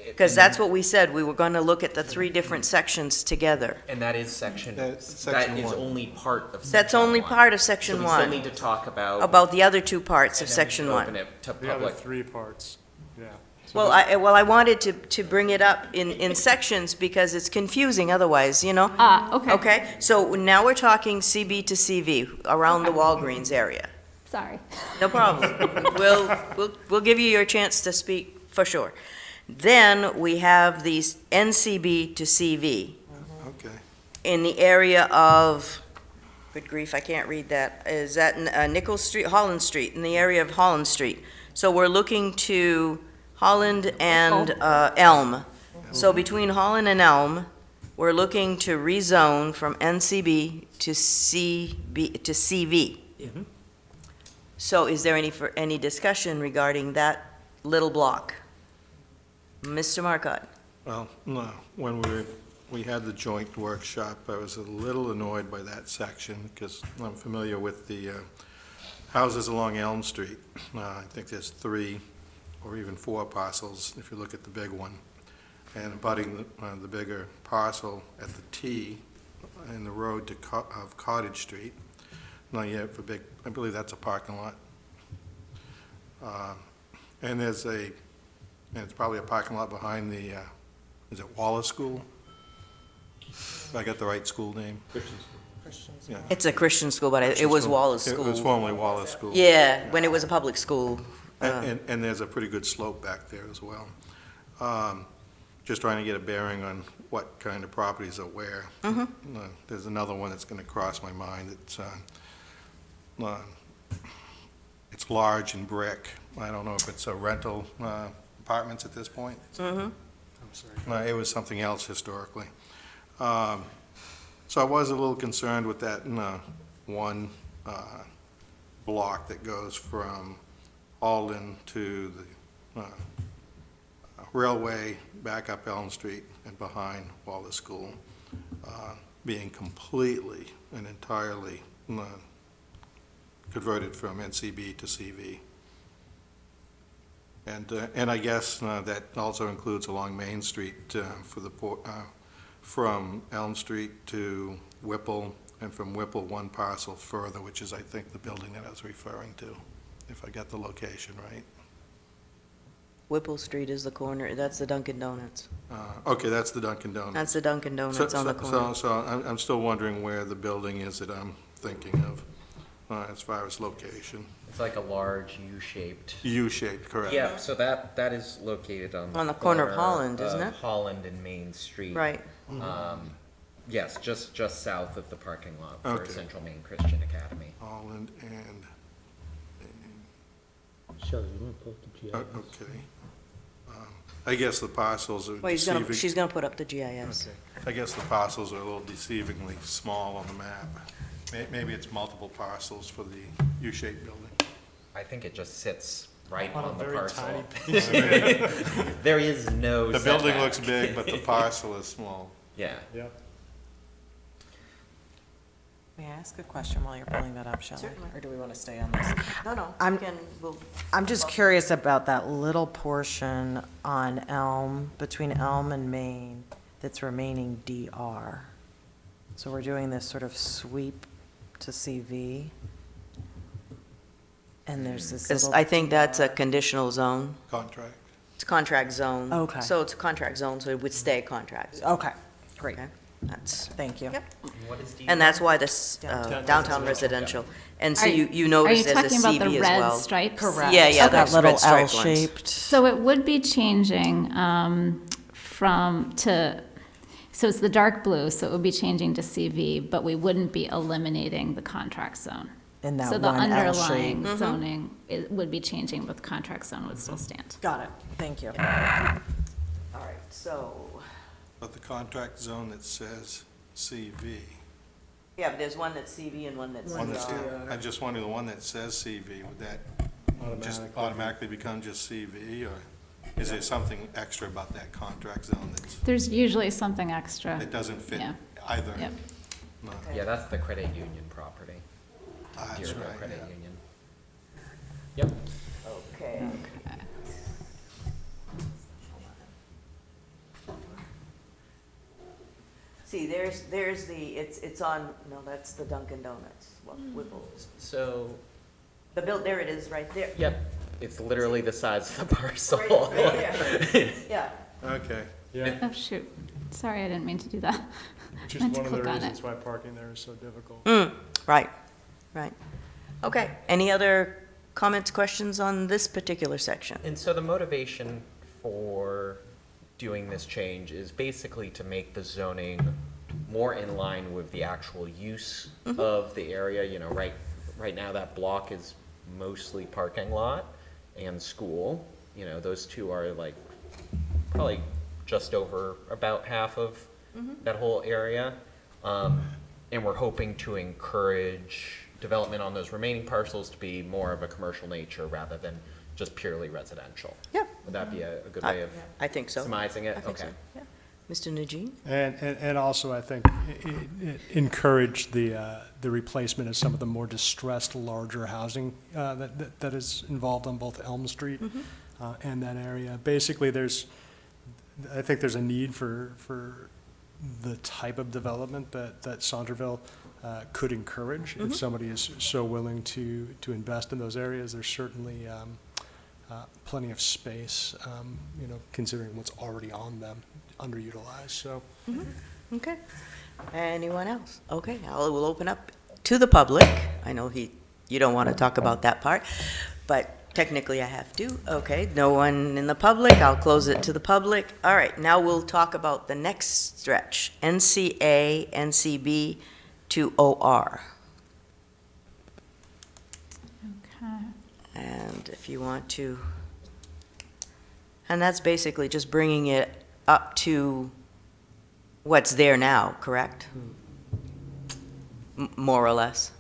Because that's what we said, we were gonna look at the 3 different sections together. And that is section, That's that section is one. only part of section That's only 1. part of So section we still 1, need to talk about. about the other 2 parts of and then we section should 1. Open it to The other public. 3 parts, yeah. So Well, I wanted to bring it up in sections because it's confusing otherwise, you know? Okay. Okay, so now we're talking CB to CV, around the Walgreens area. Sorry. No problem. We'll give you your chance to speak, for sure. Then we have these NCB to CV Okay. in the area of, good grief, I can't read that. Is that Nichols Street, Holland Street, in the area of Holland Street. So we're looking to Holland and Elm. So between Holland and Elm, we're looking to rezone from NCB to CV. So is there any discussion regarding that little block? Mr. Marcotte? Well, no, when we had the joint workshop, I was a little annoyed by that section, because I'm familiar with the houses along Elm Street. I think there's 3 or even 4 parcels, if you look at the big one. And abutting the bigger parcel at the T in the road of Cottage Street, not yet for big, I believe that's a parking lot. And there's and it's probably a parking lot behind the, is it Wallace School? If I got the right school name? Yeah. It's a Christian school, but it was Wallace It School. was formerly Wallace School. Yeah, when it was a public school. And there's a pretty good slope back there as well. Just trying to get a bearing on what kind of properties are where. There's another one that's going to cross my mind. It's large and brick. I don't know if it's a rental apartments at this point. I'm sorry. No, it was something else historically. So I was a little concerned with that one block that goes from Alden to the railway, back up Elm Street and behind Wallace School, being completely and entirely converted from NCB to CV. And I guess that also includes along Main Street for the from Elm Street to Whipple, and from Whipple one parcel further, which is, I think, the building that I was referring to, if I got the location right. Whipple Street is the corner, that's the Dunkin' Donuts. Okay, that's the Dunkin' Donuts. That's the Dunkin' Donuts on the corner. So I'm still wondering where the building is that I'm thinking of, as far as location. It's like a large U-shaped. U-shaped, correct. Yeah, so that is located On the corner of Holland, isn't it? Holland and Main Street. Right. Yes, just south of the parking lot for Okay. Central Maine Christian Academy. Holland and, Shelley, you want to pull up the GIS? okay. I guess the parcels are Well, deceiving. she's gonna put up the GIS. Okay. I guess the parcels are a little deceivingly small on the map. Maybe it's multiple parcels for the U-shaped building. I think it just sits right On a on the very parcel. tiny piece. There is no The building setback. looks big, but the parcel is small. Yeah. Yep. May I ask a question while you're pulling that up, Shelley? Certainly. Or do we want to stay on this? No, I'm- we'll. I'm just curious about that little portion on Elm, between Elm and Main, that's remaining DR. So we're doing this sort of sweep to CV. And there's this Because little. I think that's a conditional zone. Contract. It's a contract zone. Okay. So it's a contract zone, so it would stay contract. Okay, great. Okay, that's, Thank you. Yep. What is D? and that's why this downtown residential. And so you notice there's a Are you talking about CV the as red well. stripes? Correct. Yeah, yeah, That those little red striped ones. L-shaped. So it would be changing so it's the dark blue, so it would be changing to CV, but we wouldn't be eliminating the contract zone. In that So the one L underlying shape. zoning would be changing, but the contract zone would still stand. Got it, thank you. All right, so, But the contract zone that says CV. yeah, but there's one that's CV and one that's One that's, DR. I just wonder, the one that says CV, would that just automatically become just CV, or is there something extra about that contract zone There's usually something extra. that doesn't fit Yeah. either? Yep. No. Yeah, that's the credit union property. That's Dirigo right, Credit yeah. Union. Yep. Okay. See, there's it's on, no, that's the Dunkin' Donuts, well, Whipple. So, There it is, right there. yep, it's literally the size of the parcel. Right there. Yeah. Okay. Yeah, Oh, shoot. Sorry, I didn't mean to do that. which is Meant to one of the click on reasons it. why parking there is so difficult. Right, right. Okay, any other comments, questions on this particular section? And so the motivation for doing this change is basically to make the zoning more in line with the actual use of the area. You know, right now that block is mostly parking lot and school. You know, those two are like probably just over about half of that whole area. And we're hoping to encourage development on those remaining parcels to be more of a commercial nature rather than just purely residential. Yeah. Would that be a good way of I think so. surmising it? I think so, Okay. yeah. Mr. Najin? And also, I think, it encourage the replacement of some of the more distressed, larger housing that is involved on both Elm Street and that area. Basically, I think there's a need for the type of development that Saunderville could encourage. If somebody is so willing to invest in those areas, there's certainly plenty of space, considering what's already on them, underutilized, so. Okay. Anyone else? Okay, we'll open up to the public. I know you don't want to talk about that part, but technically I have to. Okay, no one in the public. I'll close it to the public. All right, now we'll talk about the next stretch, NCA, NCB to OR. Okay. And if you want to, and that's basically just bringing it up to what's there now, correct? More or less.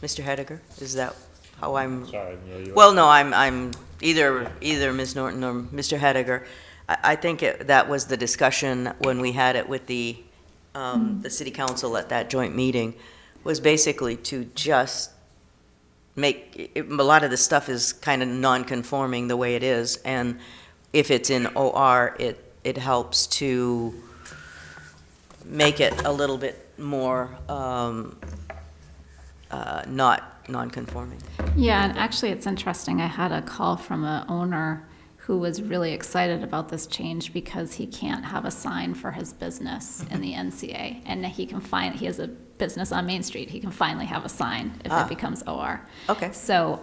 Mr. Hediger, is that how I'm? Sorry, yeah, Well, no, I'm either Ms. Norton or Mr. Hediger. I think that was the discussion when we had it with the city council at that joint meeting, was basically to just make, a lot of the stuff is kind of non-conforming the way it is, and if it's in OR, it helps to make it a little bit more not non-conforming. Yeah, and actually it's interesting. I had a call from an owner who was really excited about this change because he can't have a sign for his business in the NCA. And he has a business on Main Street. He can finally have a sign if it becomes OR. Okay. So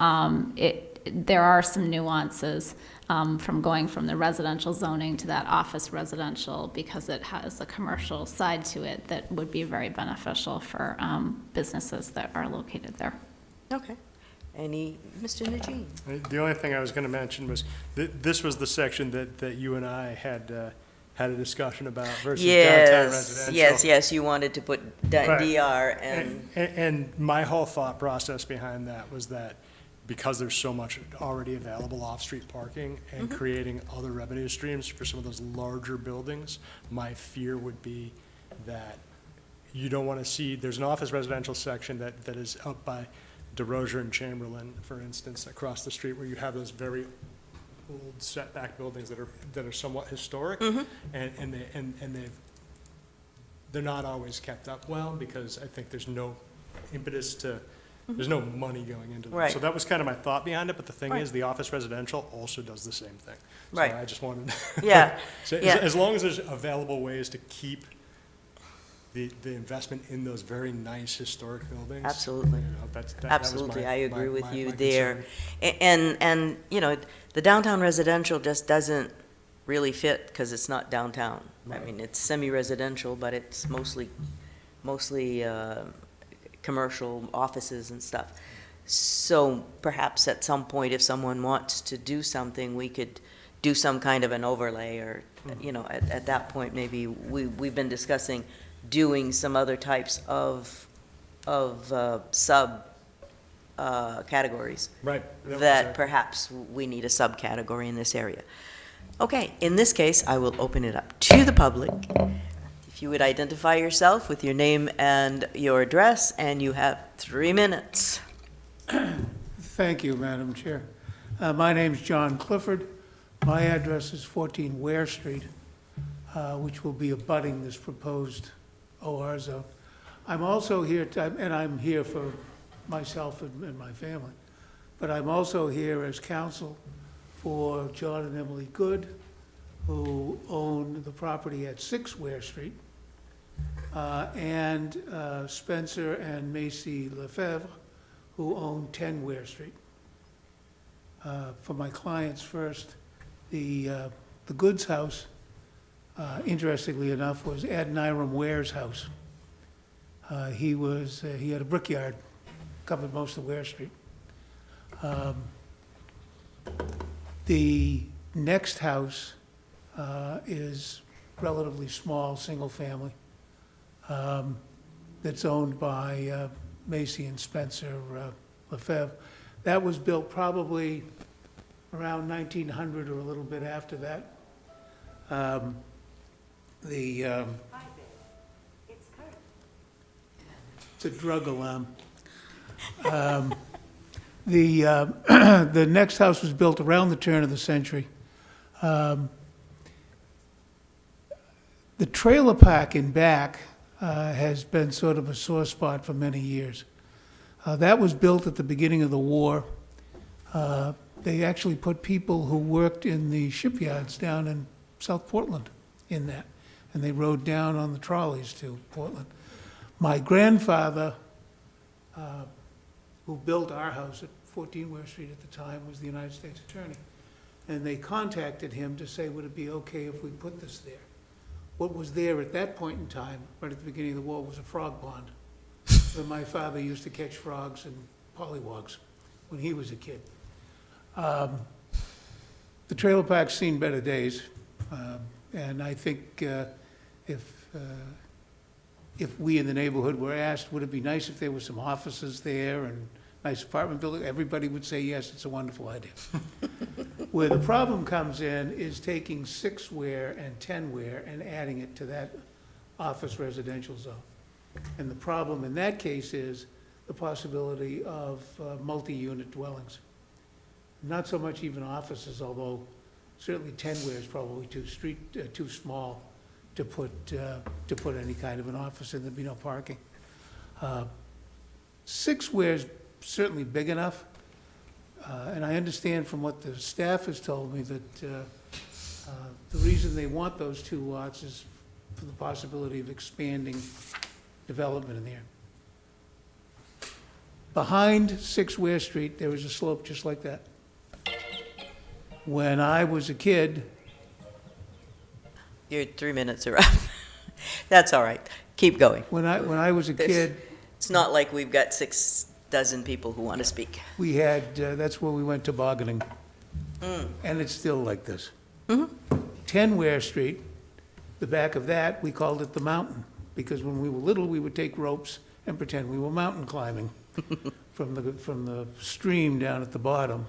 there are some nuances from going from the residential zoning to that office residential, because it has a commercial side to it that would be very beneficial for businesses that are located there. Okay. Mr. Najim? The only thing I was going to mention was, this was the section that you and I had a discussion about versus downtown residential. Yes, you wanted to put Right. DR and. And my whole thought process behind that was that because there's so much already available off-street parking and creating other revenue streams for some of those larger buildings, my fear would be that you don't want to see, there's an office residential section that is up by DeRozier and Chamberlain, for instance, across the street, where you have those very old setback buildings that are somewhat historic, and they're not always kept up well, because I think there's no impetus to, there's no money going into them. Right. So that was kind of my thought behind it, but the thing Right. is, the office residential also does the same thing. Right. So I just wanted. Yeah, So yeah. as long as there's available ways to keep the investment in those very nice historic buildings. Absolutely. That was Absolutely, I agree with my you concern. there. And, the downtown residential just doesn't really fit because it's not downtown. I mean, it's semi-residential, but it's mostly commercial offices and stuff. So perhaps at some point, if someone wants to do something, we could do some kind of an overlay, or, at that point, maybe we've been discussing doing some other types of sub categories. Right. That perhaps we need a subcategory in this area. Okay, in this case, I will open it up to the public. If you would identify yourself with your name and your address, and you have 3 minutes. Thank you, Madam Chair. My name's John Clifford. My address is 14 Ware Street, which will be abutting this proposed OR zone. I'm also here, and I'm here for myself and my family, but I'm also here as counsel for John and Emily Good, who own the property at 6 Ware Street, and Spencer and Macy Lefebvre, who own 10 Ware Street. For my clients first, the Goods house, interestingly enough, was Adoniram Ware's house. He had a brickyard, covered most of Ware Street. The next house is relatively small, single family, that's owned by Macy and Spencer Lefebvre. That was built probably around 1900 or a little bit after that. It's a drug alarm. The next house was built around the turn of the century. The trailer park in back, has been sort of a sore spot for many years. That was built at the beginning of the war. They actually put people who worked in the shipyards down in South Portland in that, and they rode down on the trolleys to Portland. My grandfather, who built our house at 14 Ware Street at the time, was the United States Attorney. And they contacted him to say, would it be okay if we put this there? What was there at that point in time, right at the beginning of the war, was a frog pond, where my father used to catch frogs and pollywogs when he was a kid. The trailer park's seen better days, and I think if we in the neighborhood were asked, would it be nice if there were some offices there and nice apartment building, everybody would say, yes, it's a wonderful idea. Where the problem comes in is taking 6 Ware and 10 Ware and adding it to that office residential zone. And the problem in that case is the possibility of multi-unit dwellings. Not so much even offices, although certainly 10 Ware is probably too small to put any kind of an office in. There'd be no parking. 6 Ware is certainly big enough, and I understand from what the staff has told me that the reason they want those 2 lots is for the possibility of expanding development in there. Behind 6 Ware Street, there is a slope just like that. When I was a kid, Your 3 minutes are up. That's all right. Keep going. when I was a kid, It's not like we've got 6 dozen people who want to speak. we had, that's where we went tobogganing. And it's still like this. 10 Ware Street, the back of that, we called it the mountain, because when we were little, we would take ropes and pretend we were mountain climbing from the stream down at the bottom.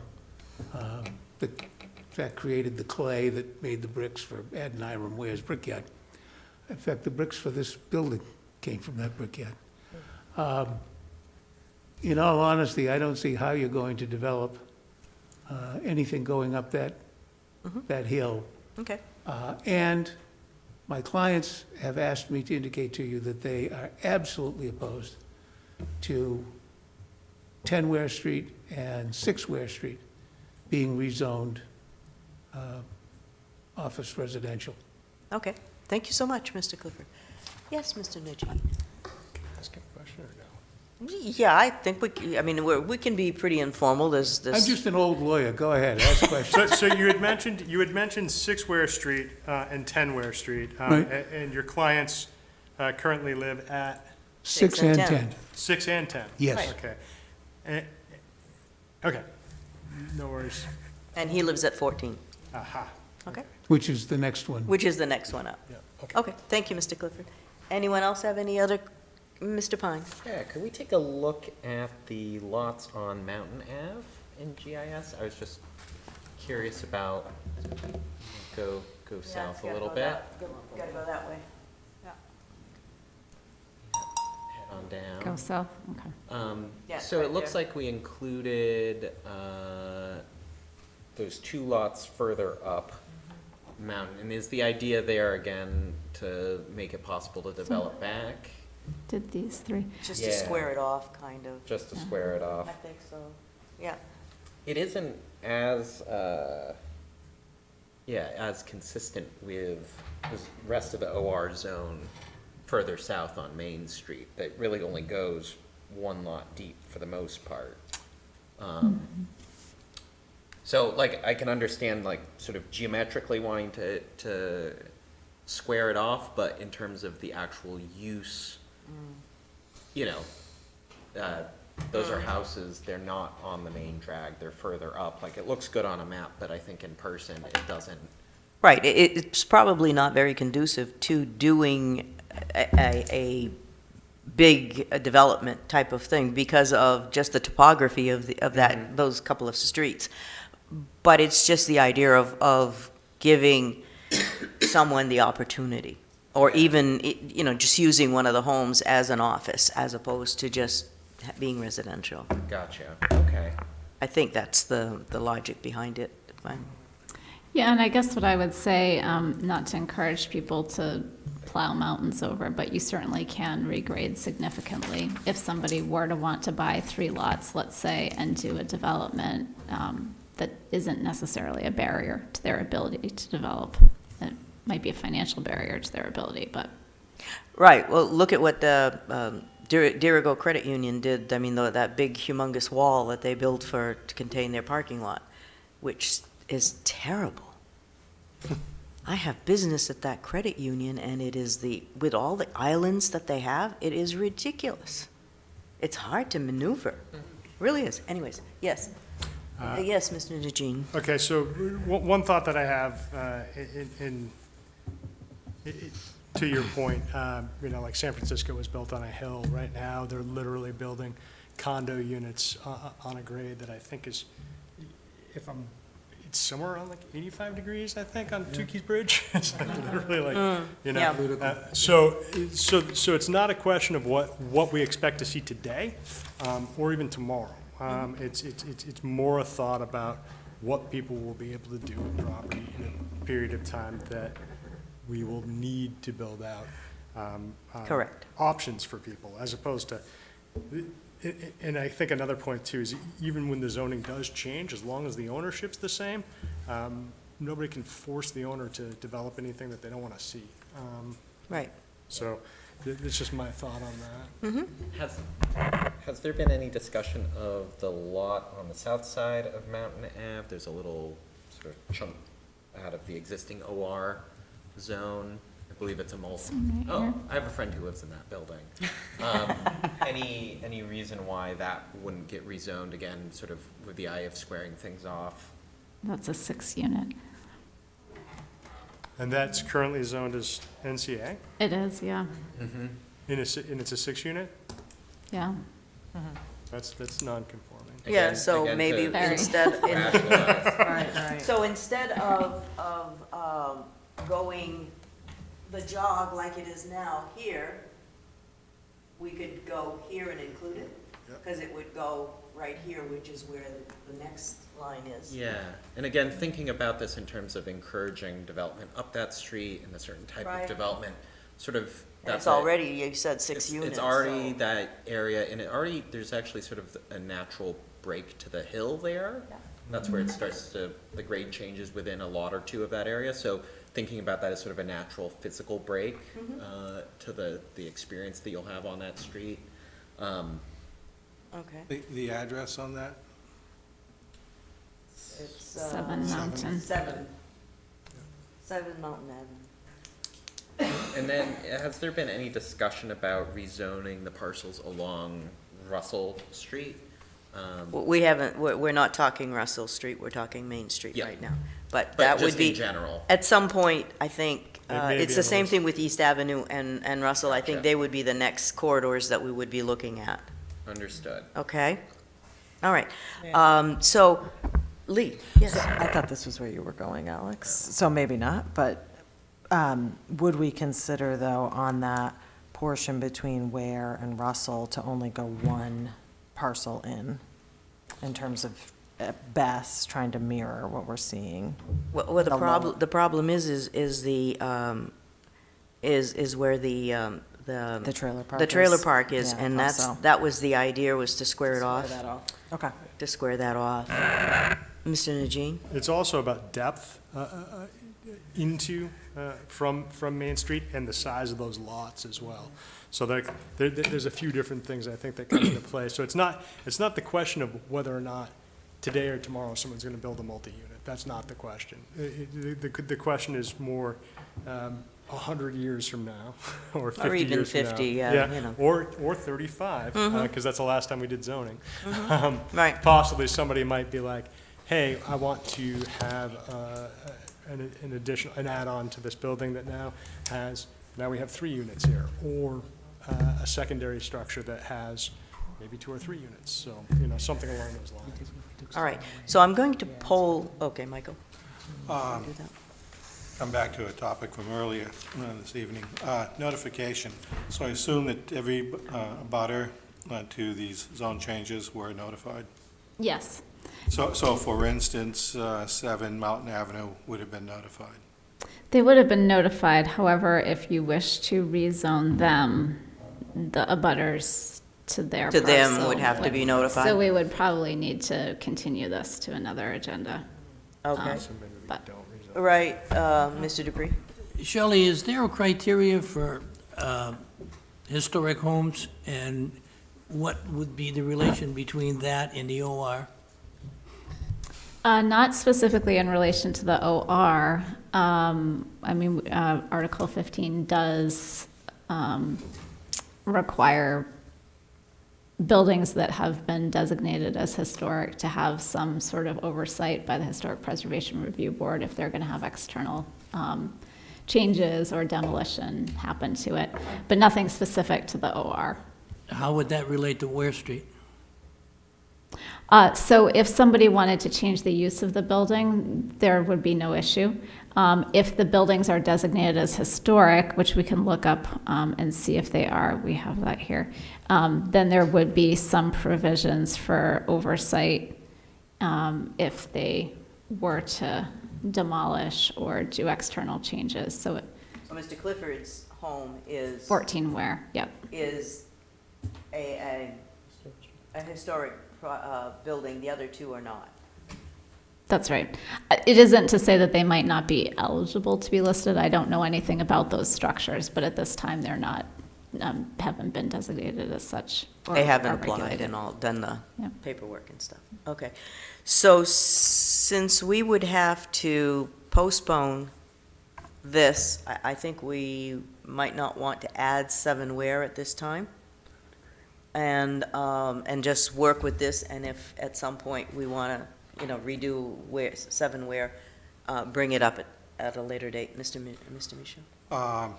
That, in fact, created the clay that made the bricks for Adoniram Ware's brickyard. In fact, the bricks for this building came from that brickyard. In all honesty, I don't see how you're going to develop anything going up that hill. Okay. And my clients have asked me to indicate to you that they are absolutely opposed to 10 Ware Street and 6 Ware Street being rezoned office residential. Okay. Thank you so much, Mr. Clifford. Yes, Mr. Nucci. Ask a question or no? Yeah, I think we can be pretty informal. There's I'm just an old lawyer. Go ahead, ask questions. So you had mentioned 6 Ware Street and 10 Ware Street, Right. and your clients currently live at 6 and 10. 6 and 10? Yes. Right. Okay. Okay, no worries. And he lives at 14. Aha. Okay. Which is the next one. Which is the next one up. Yeah, okay. Okay. Thank you, Mr. Clifford. Anyone else have any other? Mr. Pine? Yeah, could we take a look at the lots on Mountain Ave in GIS? I was just curious about, go south a little bit. Gotta go that way. Head on down. Go south, okay. Yeah, So right it looks there. like we included those 2 lots further up Mountain. And is the idea there, again, to make it possible to develop back? Did these 3. Just to Yeah. square it off, kind of. Just to square it off? I think so. Yeah. It isn't as, as consistent with the rest of the OR zone further south on Main Street that really only goes 1 lot deep for the most part. So, like, I can understand, like, sort of geometrically wanting to square it off, but in terms of the actual use, those are houses, they're not on the main drag, they're further up. Like, it looks good on a map, but I think in person, it doesn't. Right. It's probably not very conducive to doing a big development type of thing because of just the topography of those couple of streets. But it's just the idea of giving someone the opportunity, or even, just using one of the homes as an office as opposed to just being residential. Gotcha, okay. I think that's the logic behind it. Yeah, and I guess what I would say, not to encourage people to plow mountains over, but you certainly can regrade significantly. If somebody were to want to buy 3 lots, let's say, and do a development that isn't necessarily a barrier to their ability to develop. It might be a financial barrier to their ability, but. Right, well, look at what the Dirigo Credit Union did. I mean, that big humongous wall that they built to contain their parking lot, which is terrible. I have business at that credit union, and it is with all the islands that they have, it is ridiculous. It's hard to maneuver, really is. Anyways, yes. Yes, Mr. Najin. Okay, so one thought that I have to your point, like San Francisco was built on a hill. Right now, they're literally building condo units on a grade that I think is, it's somewhere around like 85 degrees, I think, on Tukey's Bridge. It's like literally like, Yeah. So it's not a question of what we expect to see today, or even tomorrow. It's more a thought about what people will be able to do with property in a period of time that we will need to build out. Correct. Options for people, as opposed to, and I think another point too is even when the zoning does change, as long as the ownership's the same, nobody can force the owner to develop anything that they don't want to see. Right. So it's just my thought on that. Has there been any discussion of the lot on the south side of Mountain Ave? There's a little sort of chunk out of the existing OR zone. I believe it's a Oh, I have a friend who lives in that building. Any reason why that wouldn't get rezoned again, sort of with the eye of squaring things off? That's a 6-unit. And that's currently zoned as NCA? It is, yeah. And it's a 6-unit? Yeah. That's non-conforming. Yeah, so again, maybe to instead, rationalize. so instead of going the jog like it is now here, we could go here and include it? Because it would go right here, which is where the next line is. Yeah, and again, thinking about this in terms of encouraging development up that street and a certain type Right. of development, sort of. And that's it's already, you said 6 units. It's already so- that area, and there's actually sort of a natural break to the hill there. Yeah. That's where it starts to, the grade changes within a lot or two of that area. So thinking about that as sort of a natural physical break to the experience that you'll have on that street. Okay. The address on that? It's 7 Mountain. 7 Mountain Avenue. And then, has there been any discussion about rezoning the parcels along Russell Street? We haven't, we're not talking Russell Street, we're talking Main Street Yeah. right now. But But that would just be. in general. At some point, I think, It may it's be the on the same list. thing with East Avenue and Russell. I think Gotcha. they would be the next corridors that we would be looking at, Understood. okay? All right, so, Lee, yes. So I thought this was where you were going, Alex, so maybe not, but would we consider, though, on that portion between Ware and Russell to only go one parcel in terms of, at best, trying to mirror what we're seeing? Well, The low- the problem is where The trailer park the trailer is? park is, Yeah, and I thought so. that was the idea, was to square it off, Square that off. Okay. to square that off. Mr. Najin? It's also about depth into, from Main Street, and the size of those lots as well. So there's a few different things I think that come into play. So it's not the question of whether or not today or tomorrow someone's going to build a multi-unit. That's not the question. The question is more 100 years from now, or 50 Or even years from 50, now. yeah, you know. Or 35, because that's the last time we did zoning. Right. Possibly somebody might be like, hey, I want to have an additional, an add-on to this building that now we have 3 units here, or a secondary structure that has maybe 2 or 3 units, so, something along those lines. All right, so I'm going to poll, okay, Michael? Do that. Come back to a topic from earlier this evening, notification. So I assume that every abutter to these zone changes were notified? Yes. So for instance, 7 Mountain Avenue would have been notified. They would have been notified, however, if you wish to rezone them, the abutters to their To them parcel would have to be would- notified? So we would probably need to continue this to another agenda. Okay, So maybe we but- don't resolve. right, Mr. Dupree? Shelley, is there a criteria for historic homes, and what would be the relation between that and the OR? Not specifically in relation to the OR. I mean, Article 15 does require buildings that have been designated as historic to have some sort of oversight by the Historic Preservation Review Board if they're going to have external changes or demolition happen to it, but nothing specific to the OR. How would that relate to Ware Street? So if somebody wanted to change the use of the building, there would be no issue. If the buildings are designated as historic, which we can look up and see if they are, we have that here, then there would be some provisions for oversight if they were to demolish or do external changes. So So Mr. Clifford's home is, 14 Ware, yep. is a historic building, the other two are not. That's right. It isn't to say that they might not be eligible to be listed. I don't know anything about those structures, but at this time, they're not, haven't been designated as such. or They haven't are applied regulated. and all, done the Yep. paperwork and stuff. Okay. So since we would have to postpone this, I think we might not want to add 7 Ware at this time. And just work with this, and if at some point we want to, redo 7 Ware, bring it up at a later date. Mr. Michaud?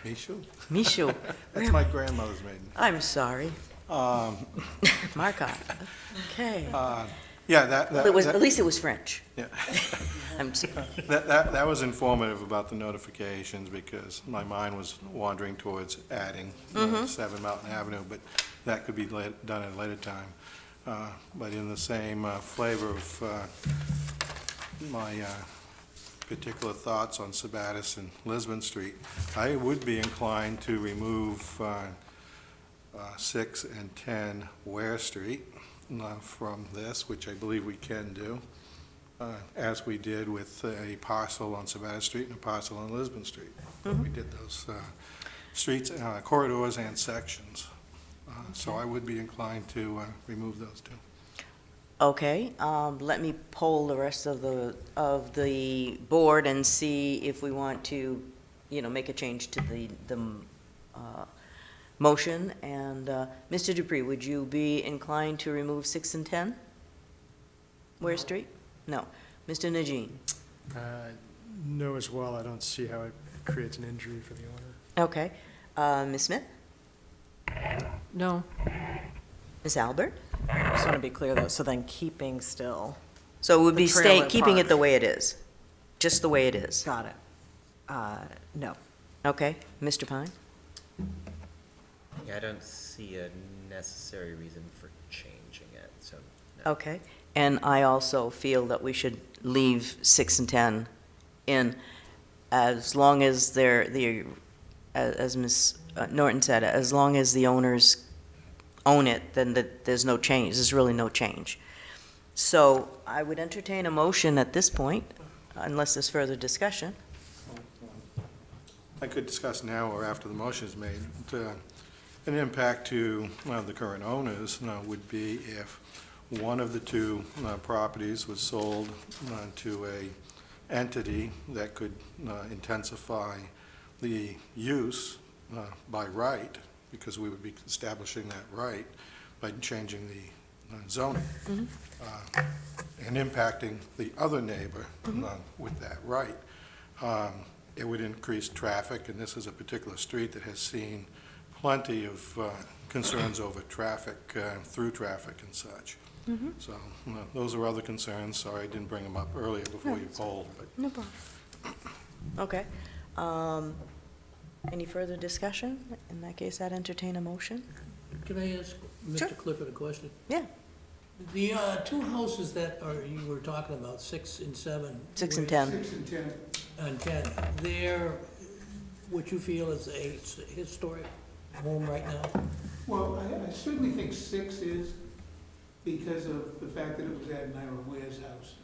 Michu? Michaud. That's my grandmother's maiden. I'm sorry. Marcotte. Okay. Yeah, that. Well, at least it was French. Yeah. I'm sorry. That was informative about the notifications, because my mind was wandering towards adding 7 Mountain Avenue, but that could be done at a later time. But in the same flavor of my particular thoughts on Sabattis and Lisbon Street, I would be inclined to remove 6 and 10 Ware Street from this, which I believe we can do, as we did with a parcel on Sabattis Street and a parcel on Lisbon Street. We did those streets, corridors and sections. So I would be inclined to remove those two. Okay, let me poll the rest of the board and see if we want to, make a change to the motion. And Mr. Dupree, would you be inclined to remove 6 and 10? Ware Street? No. Mr. Najin? No as well. I don't see how it creates an injury for the owner. Okay. Ms. Smith? No. Ms. Albert? I just want to be clear, though, so then keeping still, So it would The be trailer keeping it park. the way it is, just the way it is. got it. No. Okay. Mr. Pine? Yeah, I don't see a necessary reason for changing it, so. no. Okay. And I also feel that we should leave 6 and 10 in, as long as as Ms. Norton said, as long as the owners own it, then there's no change, there's really no change. So I would entertain a motion at this point, unless there's further discussion. I could discuss now or after the motion is made. An impact to the current owners would be if one of the two properties was sold to a entity that could intensify the use by right, because we would be establishing that right by changing the zoning, and impacting the other neighbor with that right. It would increase traffic, and this is a particular street that has seen plenty of concerns over traffic, through traffic and such. So those are other concerns. Sorry I didn't bring them up earlier before you polled, but No problem. Okay. Any further discussion? In that case, I'd entertain a motion. Can I ask Sure. Mr. Clifford a question? Yeah. The two houses that you were talking about, 6 and 7. 6 and 10. 6 and 10. And 10, they're what you feel is a historic home right now? Well, I certainly think 6 is because of the fact that it was at Myra Ware's house.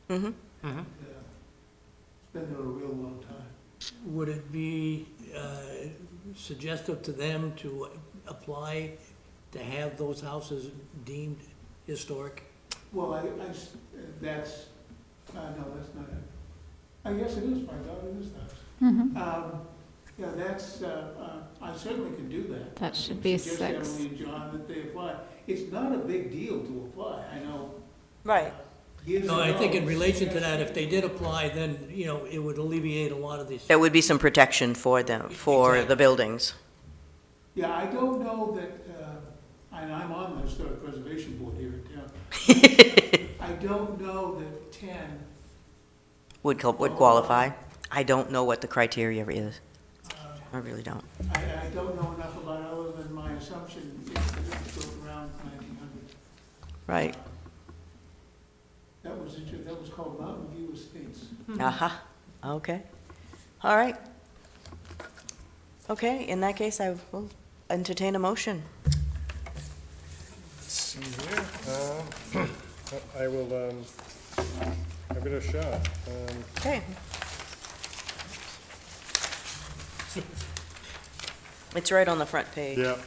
Mm-hmm. It's been there a real long time. Would it be suggestive to them to apply to have those houses deemed historic? Well, that's, no, that's not it. I guess it is, my daughter is the house. Yeah, that's, I certainly can do that. That should be Suggest 6. Emily and John that they apply. It's not a big deal to apply, I know. Right. No, I think in relation to that, if they did apply, then, it would alleviate a lot of these. There would be some protection for them, for the buildings. Yeah, I don't know that, and I'm on the Historic Preservation Board here in town. I don't know that 10. Would qualify. I don't know what the criteria is. I really don't. I don't know enough about it other than my assumption is that it was built around 1900. Right. That was called Mountain View Estates. Aha, okay. All right. Okay, in that case, I will entertain a motion. Let's see here. I will, give it a shot. Okay. It's right on the front page. Yeah,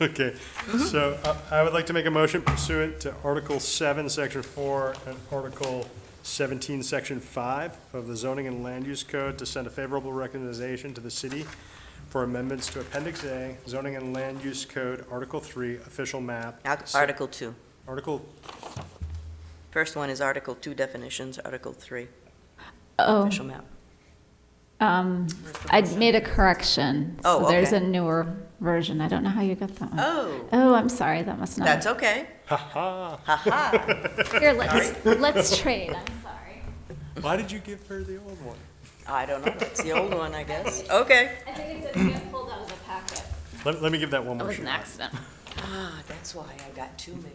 okay. So I would like to make a motion pursuant to Article 7, Section 4, and Article 17, Section 5 of the Zoning and Land Use Code to send a favorable recommendation to the city for amendments to Appendix A, Zoning and Land Use Code, Article 3, Official Map. Article 2. Article, First one is Article 2 definitions, Article 3 Oh, official map. I made a correction. Oh, So there's okay. a newer version. I don't know how you got that one. Oh, Oh, I'm sorry. That must not. that's okay. ha-ha. Ha-ha. Here, let's trade. I'm sorry. Why did you give her the old one? I don't know, it's the old one, I guess. Okay. I think it didn't get pulled out of the packet. Let me give that one That more was an shot. accident. Ah, that's why I got 2 maybe.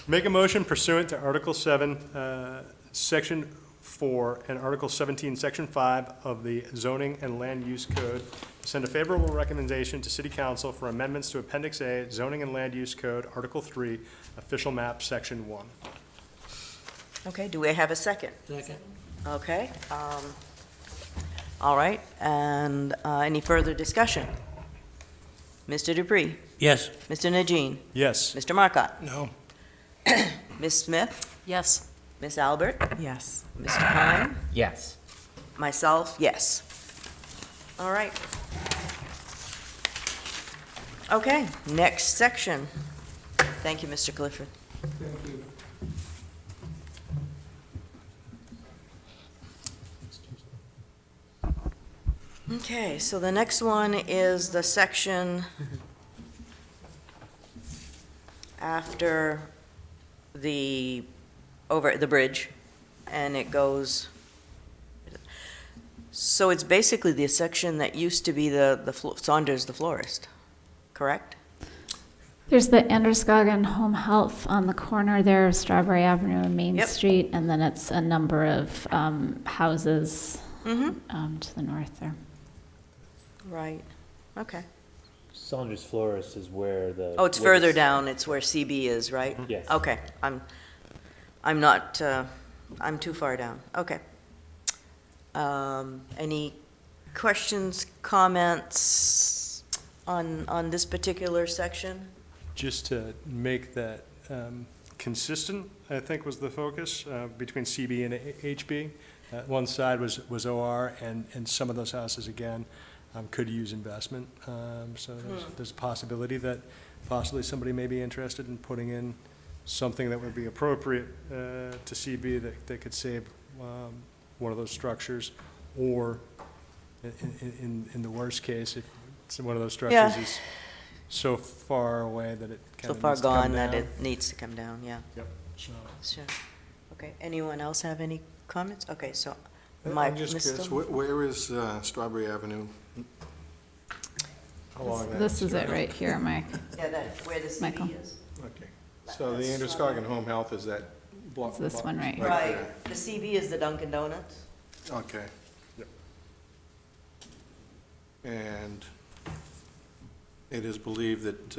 Make a motion pursuant to Article 7, Section 4, and Article 17, Section 5 of the Zoning and Land Use Code to send a favorable recommendation to City Council for amendments to Appendix A, Zoning and Land Use Code, Article 3, Official Map, Section 1. Okay, do we have a second? Second. Okay. All right, and any further discussion? Mr. Dupree? Yes. Mr. Najin? Yes. Mr. Marcotte? No. Ms. Smith? Yes. Ms. Albert? Yes. Mr. Pine? Yes. Myself, yes. All right. Okay, next section. Thank you, Mr. Clifford. Thank you. Okay, so the next one is the section after over the bridge, and it goes, so it's basically the section that used to be Saunders the florist, correct? There's the Androscoggin Home Health on the corner there of Strawberry Avenue and Main Yep. Street, and then it's a number of houses Mm-hmm. to the north there. Right, okay. Saunders Florist is where the. Oh, it's further down, it's where CB is, right? Yes. Okay, I'm not, I'm too far down, okay. Any questions, comments on this particular section? Just to make that consistent, I think was the focus between CB and HB. One side was OR, and some of those houses, again, could use investment. So there's a possibility that possibly somebody may be interested in putting in something that would be appropriate to CB that could save one of those structures, or in the worst case, if one of those structures is so far away that it kind So of far needs to come gone that down. it needs to come down, yeah. Yep, so. Sure. Okay, anyone else have any comments? Okay, so, I'm just curious, where is Strawberry Avenue? Along that This is it street? right here, Mike. Yeah, that, where the Michael. CB is. Okay. So the Androscoggin Home Health is that block? It's this one right here. Right, there. the CB is the Dunkin' Donuts. Okay. And it is believed that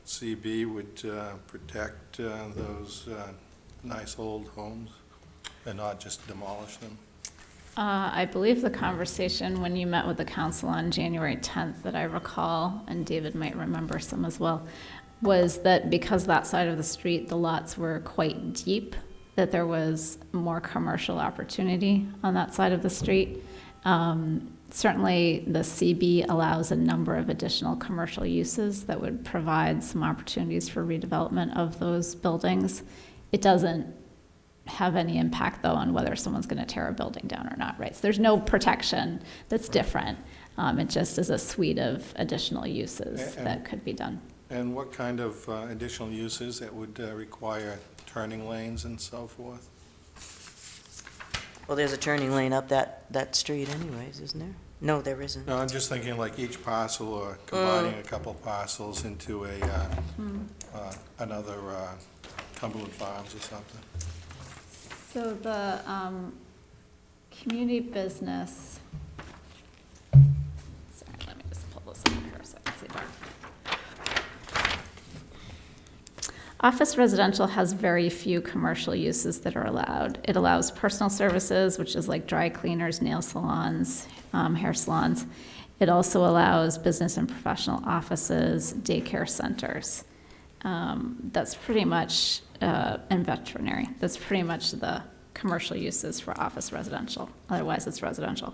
CB would protect those nice old homes and not just demolish them? I believe the conversation when you met with the council on January 10th that I recall, and David might remember some as well, was that because that side of the street, the lots were quite deep, that there was more commercial opportunity on that side of the street. Certainly, the CB allows a number of additional commercial uses that would provide some opportunities for redevelopment of those buildings. It doesn't have any impact, though, on whether someone's going to tear a building down or not, right? So there's no protection that's different. It just is a suite of additional uses that could be done. And what kind of additional uses that would require turning lanes and so forth? Well, there's a turning lane up that street anyways, isn't there? No, there isn't. No, I'm just thinking like each parcel or combining a couple parcels into another Cumberland Farms or something. So the community business, sorry, let me just pull this up here so I can see better. Office residential has very few commercial uses that are allowed. It allows personal services, which is like dry cleaners, nail salons, hair salons. It also allows business and professional offices, daycare centers. That's pretty much, and veterinary. That's pretty much the commercial uses for office residential. Otherwise, it's residential.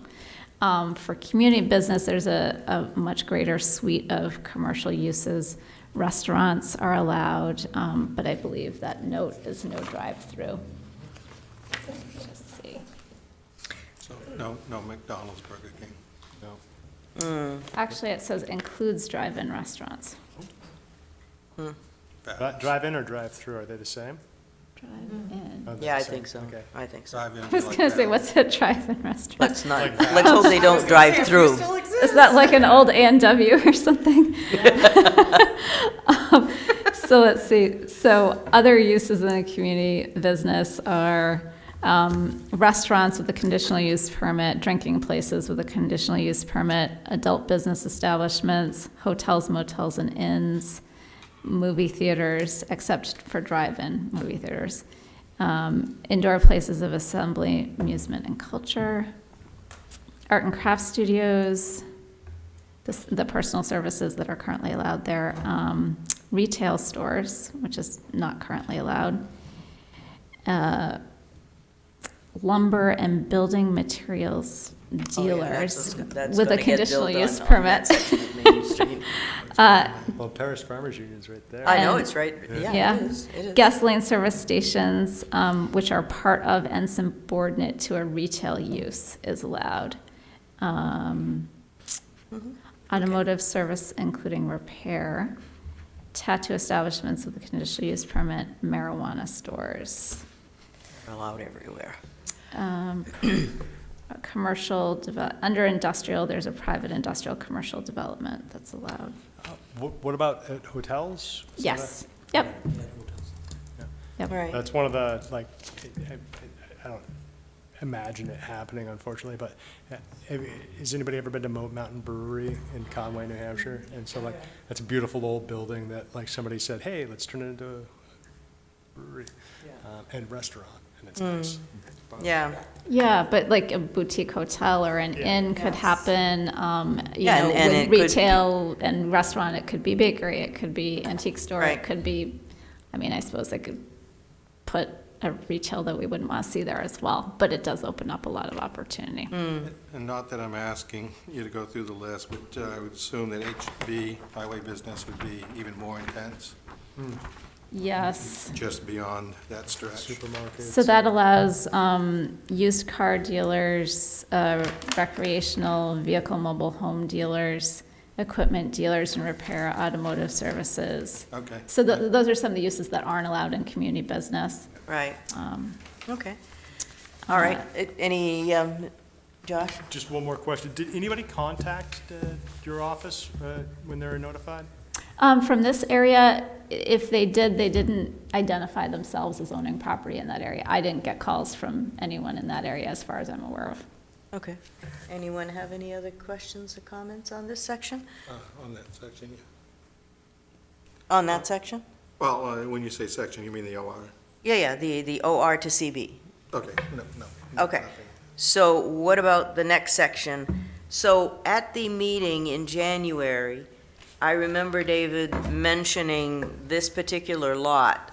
For community business, there's a much greater suite of commercial uses. Restaurants are allowed, but I believe that note is no drive-through. Let's see. So no McDonald's, Burger King? No. Actually, it says includes drive-in restaurants. Drive-in or drive-through, are they the same? Drive-in. Oh, they're Yeah, I the same. think so. Okay. I think so. Drive-in I was like gonna say, that. what's a drive-in restaurant? Let's not, let's hope they don't drive through. Is that like an old A&W or something? So let's see. So other uses in the community business are restaurants with a conditional use permit, drinking places with a conditional use permit, adult business establishments, hotels, motels, and inns, movie theaters, except for drive-in movie theaters, indoor places of assembly, amusement, and culture, art and craft studios, the personal services that are currently allowed there, retail stores, which is not currently allowed, lumber and building materials dealers that's with a gonna get conditional built use on permit. that section of Main Street. Well, Paris Farmers Union's right there. I know, And- it's right, yeah, Yeah. it is. It is. Gasoline service stations, which are part of and subordinate to a retail use, is allowed. Automotive service, including repair, tattoo establishments with a conditional use permit, marijuana stores. They're allowed everywhere. Commercial, under industrial, there's a private industrial commercial development that's allowed. What about at hotels? Is that Yes, yep. Yep. Right. That's one of the, like, I don't imagine it happening, unfortunately, but has anybody ever been to Mountain Brewery in Conway, New Hampshire? And so, like, that's a beautiful old building that, like, somebody said, hey, let's turn it into a brewery and restaurant, and it's nice. Yeah. Yeah, but like a boutique hotel or an inn could happen, you Yeah, know, and with it could- retail and restaurant, it could be bakery, it could be antique store, Right. it could be, I mean, I suppose they could put a retail that we wouldn't want to see there as well, but it does open up a lot of opportunity. And not that I'm asking you to go through the list, but I would assume that HB, highway business, would be even more intense, Yes. just beyond that stretch. Supermarkets. So that allows used car dealers, recreational vehicle mobile home dealers, equipment dealers and repair, automotive services. Okay. So those are some of the uses that aren't allowed in community business. Right. Okay. All right. Any, Josh? Just one more question. Did anybody contact your office when they were notified? From this area, if they did, they didn't identify themselves as owning property in that area. I didn't get calls from anyone in that area as far as I'm aware of. Okay. Anyone have any other questions or comments on this section? On that section, yeah. On that section? Well, when you say section, you mean the OR? Yeah, the OR to CB. Okay, no. Okay. nothing. So what about the next section? So at the meeting in January, I remember David mentioning this particular lot,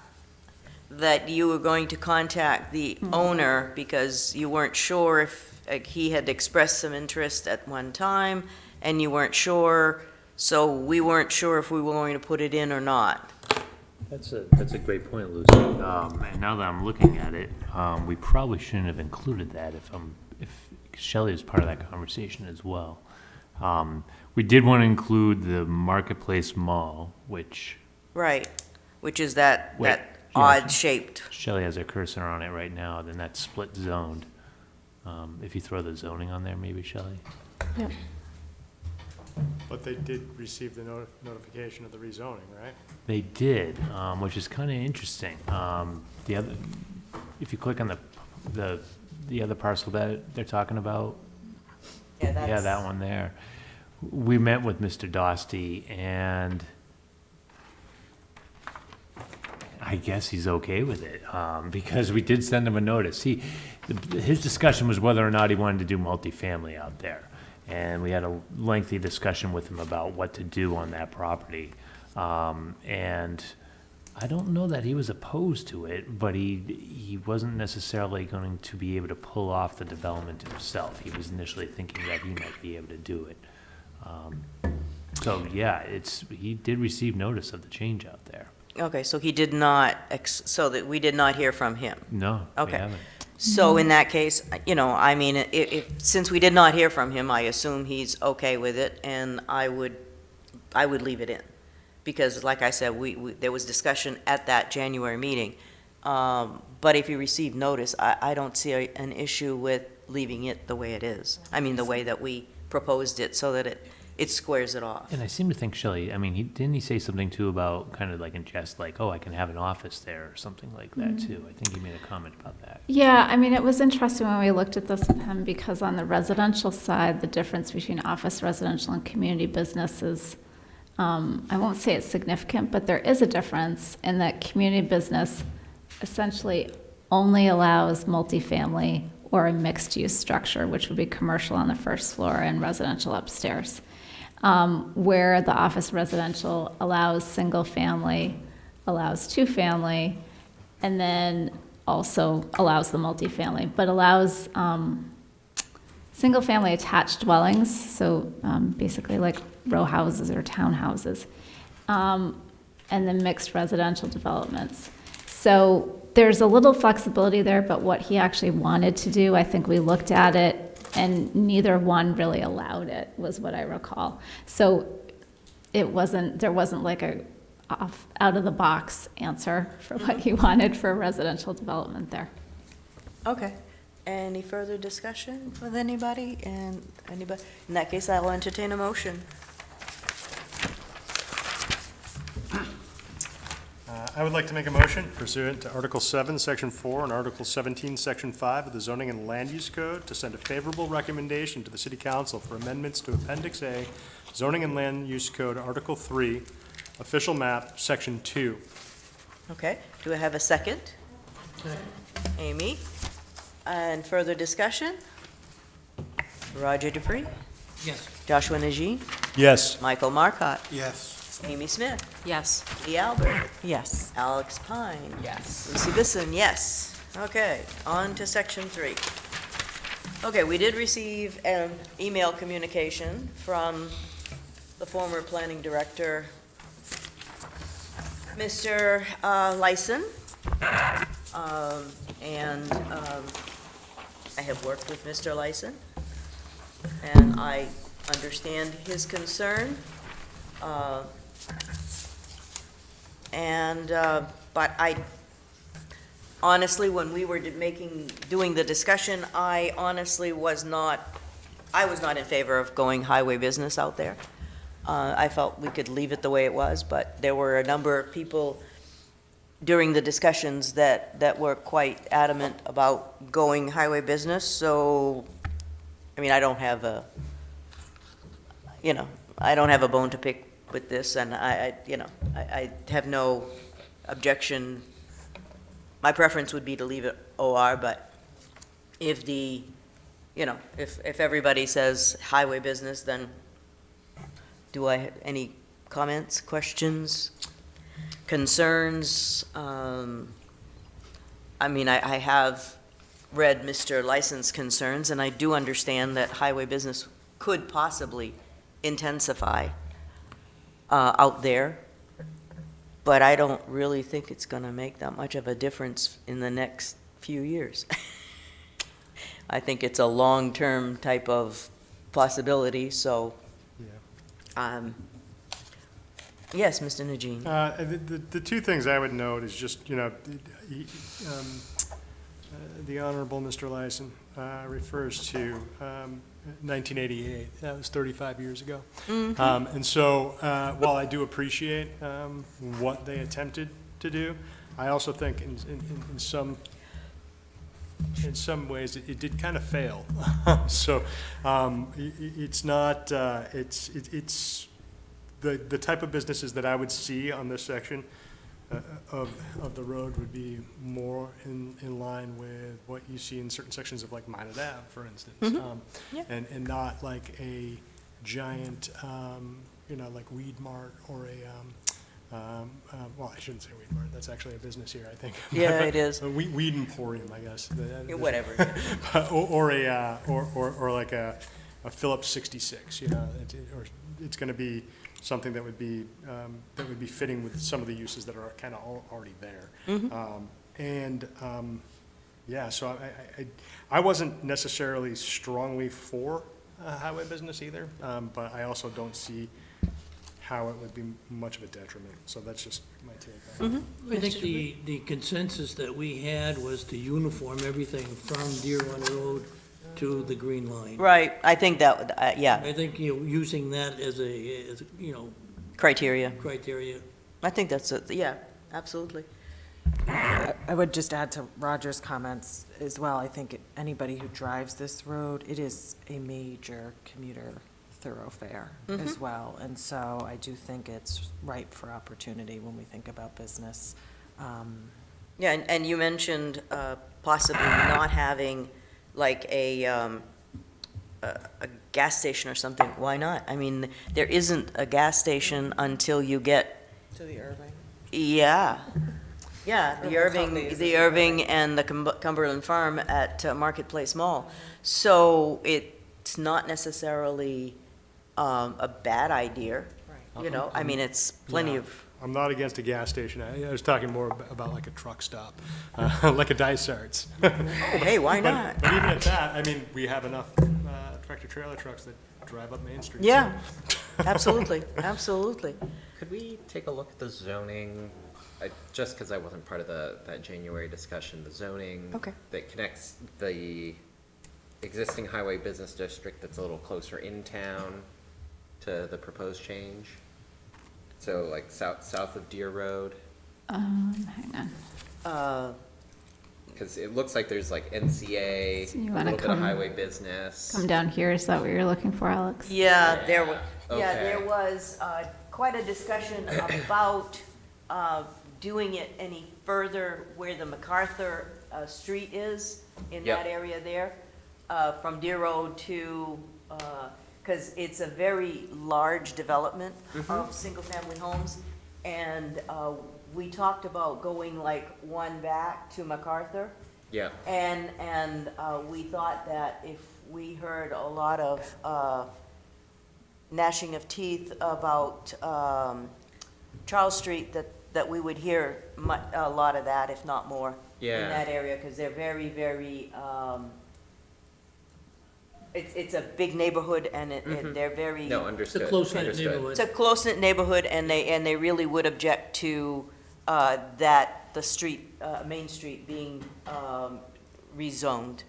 that you were going to contact the owner because you weren't sure if he had expressed some interest at one time, and you weren't sure, so we weren't sure if we were going to put it in or not. That's a great point, Lucy. And now that I'm looking at it, we probably shouldn't have included that if Shelley was part of that conversation as well. We did want to include the Marketplace Mall, which Right, which is that Wait, odd shaped. Shelley has her cursor on it right now, then that's split zoned. If you throw the zoning on there, maybe, Shelley? Yep. But they did receive the notification of the rezoning, right? They did, which is kind of interesting. The other, if you click on the other parcel that they're talking about, yeah, that one there. We met with Mr. Dosty, and I guess he's okay with it, because we did send him a notice. His discussion was whether or not he wanted to do multifamily out there. And we had a lengthy discussion with him about what to do on that property. And I don't know that he was opposed to it, but he wasn't necessarily going to be able to pull off the development himself. He was initially thinking that he might be able to do it. So yeah, he did receive notice of the change out there. Okay, so he did not, so that we did not hear from him? No, we Okay. haven't. So in that case, I mean, since we did not hear from him, I assume he's okay with it, and I would leave it in. Because like I said, there was discussion at that January meeting. But if you receive notice, I don't see an issue with leaving it the way it is. I mean, the way that we proposed it, so that it squares it off. And I seem to think Shelley, I mean, didn't he say something too about kind of like in jest, like, oh, I can have an office there or something like that too? I think he made a comment about that. Yeah, I mean, it was interesting when we looked at this with him, because on the residential side, the difference between office, residential, and community businesses, I won't say it's significant, but there is a difference in that community business essentially only allows multifamily or a mixed-use structure, which would be commercial on the first floor and residential upstairs. Where the office residential allows single-family, allows two-family, and then also allows the multifamily, but allows single-family attached dwellings, so basically like row houses or townhouses, and then mixed residential developments. So there's a little flexibility there, but what he actually wanted to do, I think we looked at it, and neither one really allowed it, was what I recall. So there wasn't like a out-of-the-box answer for what he wanted for residential development there. Okay. Any further discussion with anybody? In that case, I will entertain a motion. I would like to make a motion pursuant to Article 7, Section 4, and Article 17, Section 5 of the Zoning and Land Use Code to send a favorable recommendation to the City Council for amendments to Appendix A, Zoning and Land Use Code, Article 3, Official Map, Section 2. Okay. Do I have a second? Amy? And further discussion? Roger Dupree? Yes. Joshua Najee? Yes. Michael Marcotte? Yes. Amy Smith? Yes. Lee Albert? Yes. Alex Pine? Yes. Lucy Bisson, yes. Okay, on to Section 3. Okay, we did receive an email communication from the former planning director, Mr. Lyson. And I have worked with Mr. Lyson, and I understand his concern. But I honestly, when we were doing the discussion, I honestly was not in favor of going highway business out there. I felt we could leave it the way it was, but there were a number of people during the discussions that were quite adamant about going highway business, so, I mean, I don't have a bone to pick with this, and I have no objection. My preference would be to leave it OR, but if if everybody says highway business, then do I have any comments, questions, concerns? I mean, I have read Mr. License concerns, and I do understand that highway business could possibly intensify out there, but I don't really think it's going to make that much of a difference in the next few years. I think it's a long-term type of possibility, so, yes, Mr. Najin. The two things I would note is just, the Honorable Mr. Lyson refers to 1988. That was 35 years ago. And so while I do appreciate what they attempted to do, I also think in some ways it did kind of fail. So it's not, it's the type of businesses that I would see on this section of the road would be more in line with what you see in certain sections of like Minot Ave, for instance. And not like a giant, like Weed Mart or well, I shouldn't say Weed Mart. That's actually a business here, I think. Yeah, it is. A Weed Emporium, I guess. Whatever. or like a Phillips 66, or it's going to be something that would be fitting with some of the uses that are kind of already there. Yeah, so I wasn't necessarily strongly for highway business either, but I also don't see how it would be much of a detriment. So that's just my take on it. I think the consensus that we had was to uniform everything from Deer Run Road to the green line. Right, I think that, yeah. I think, using that as a Criteria. criteria. I think that's, yeah, absolutely. I would just add to Roger's comments as well. I think anybody who drives this road, it is a major commuter thoroughfare as well. And so I do think it's ripe for opportunity when we think about business. Yeah, and you mentioned possibly not having like a gas station or something. Why not? I mean, there isn't a gas station until you get, To the Irving. yeah, the Companies Irving and the Cumberland Farm at Marketplace Mall. So it's not necessarily a bad idea, I mean, it's plenty of. I'm not against a gas station. I was talking more about like a truck stop, like a Dysart's. Oh, hey, why not? But even at that, I mean, we have enough tractor-trailer trucks that drive up Main Street. Yeah, absolutely, absolutely. Could we take a look at the zoning? Just because I wasn't part of that January discussion, the zoning that connects the existing highway business district that's a little closer in town to the proposed change. So like south of Deer Road, Hang on. because it looks like there's like NCA, So you a wanna little bit of come- highway business. Come down here, is that what you're looking for, Alex? Yeah, there was, Okay. there was quite a discussion about doing it any further where the MacArthur Street is in Yep. that area there, from Deer Road to, because it's a very large development of single-family homes, and we talked about going like one back to MacArthur. Yeah. And we thought that if we heard a lot of gnashing of teeth about Charles Street, that we would hear a lot of that, if not more, in Yeah. that area, because they're very, very, it's a big neighborhood, and they're very. No, understood. It's a close-knit understood. neighborhood. It's a close-knit neighborhood, and they really would object to the street, Main Street being rezoned.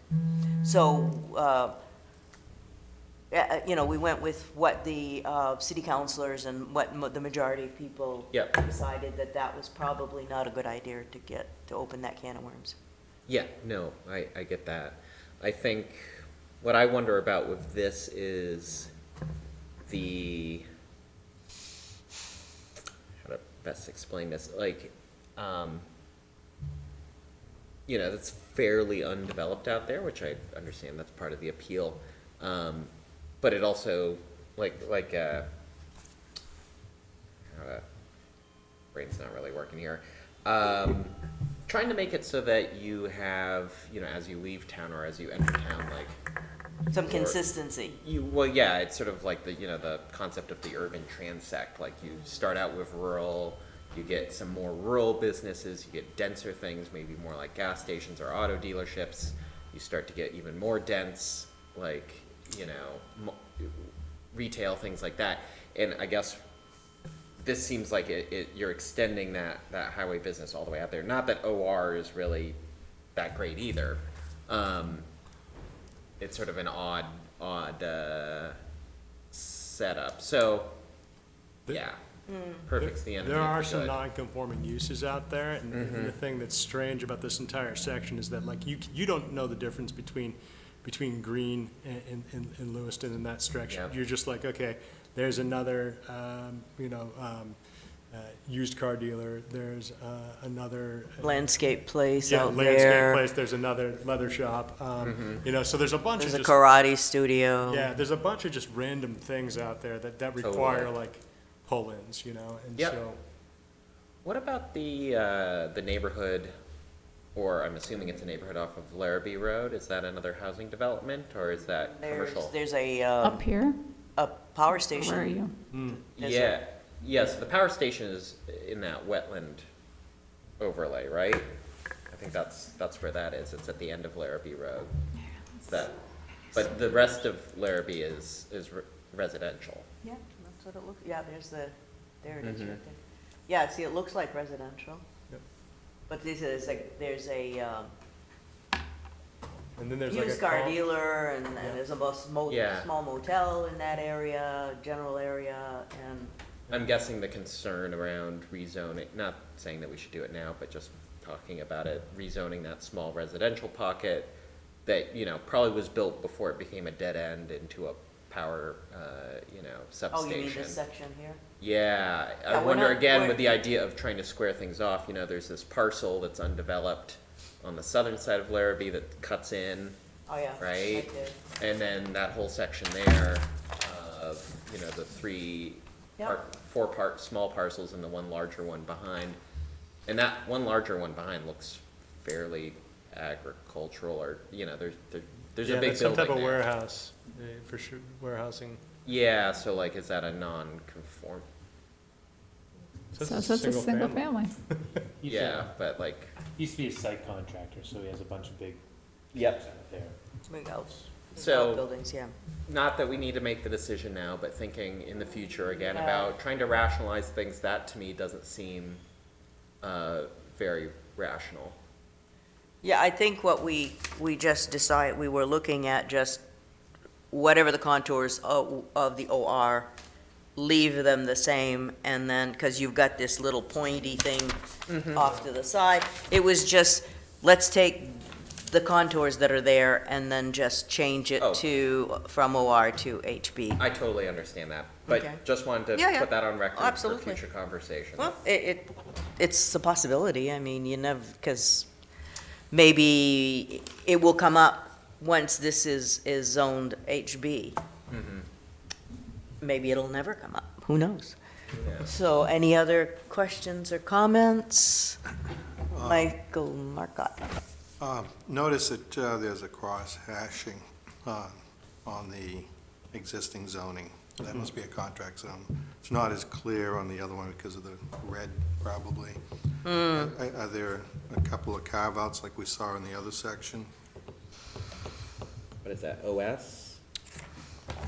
So you know, we went with what the city councilors and what the majority of people Yep. decided that that was probably not a good idea to open that can of worms. Yeah, no, I get that. I think what I wonder about with this is how to best explain this, like, you know, that's fairly undeveloped out there, which I understand that's part of the appeal. But it also, brain's not really working here. Trying to make it so that you have, you know, as you leave town or as you enter town, like, Some or- consistency. well, yeah, it's sort of like the, you know, the concept of the urban transect. Like, you start out with rural, you get some more rural businesses, you get denser things, maybe more like gas stations or auto dealerships. You start to get even more dense, like, you know, retail, things like that. And I guess this seems like you're extending that highway business all the way out there. Not that OR is really that great either. It's sort of an odd setup. So, yeah, perfect's the enemy There of are the some good. non-conforming uses out there, and the thing that's strange about this entire section is that, like, you don't know the difference between Green and Lewiston in that stretch. Yep. You're just like, okay, there's another, used car dealer, there's another. Landscape place Yeah, out landscape there. place, there's another leather shop, you know, so there's a bunch of There's a just. karate studio. Yeah, there's a bunch of just random things out there that require, like, pull-ins, you know, and Yep. so. What about the neighborhood, or I'm assuming it's a neighborhood off of Larrabee Road? Is that another housing development, or is that commercial? There's a, Up here? a power station. Where are you? There's Yeah, yes, the power station is in that wetland overlay, right? I think that's where that is. It's at the end of Larrabee Road. But the rest of Larrabee is residential. Yeah, that's what it looks, yeah, there it is right there. Yeah, see, it looks like residential. Yep. But this is like, there's a And then there's like a. used car call- dealer and Yeah. there's a Yeah. small motel in that area, general area, and I'm guessing the concern around rezoning, not saying that we should do it now, but just talking about it, rezoning that small residential pocket that, you know, probably was built before it became a dead end into a power, you know, oh, you mean substation. this section here? Yeah, I Yeah, we're wonder not- again we're- with the idea of trying to square things off, you know, there's this parcel that's undeveloped on the southern side of Larrabee that cuts in, Oh, yeah. right? there. And then that whole section there of, you know, the Yep. four small parcels and the one larger one behind. And that one larger one behind looks fairly agricultural, or, you know, there's a Yeah, big that's some building type of there. warehouse, for sure, warehousing. Yeah, so like, is that a non-conform? So it's a single family. Yeah, but like, Used to be a site contractor, so he has a bunch of big. Yep. out there. Big house. So- Buildings, yeah. not that we need to make the decision now, but thinking in the future again Yeah. about trying to rationalize things, that to me doesn't seem very rational. Yeah, I think what we just decided, we were looking at just whatever the contours of the OR, leave them the same, and then, because you've got this little pointy thing off to the side. It was just, let's take the contours that are there and then just change it Oh. from OR to HB. I totally understand that, but Okay. just wanted to Yeah, yeah. put that on record for Absolutely. future conversation. Well, it's a possibility. I mean, you never, because maybe it will come up once this is zoned HB. Mhm. Maybe it'll never come up. Who knows? Yeah. So any other questions or comments? Michael Marcotte. Notice that there's a cross hashing on the existing zoning. That must be a contract zone. It's not as clear on the other one because of the red, probably. Are there a couple of carve-outs like we saw in the other section? What is that, OS?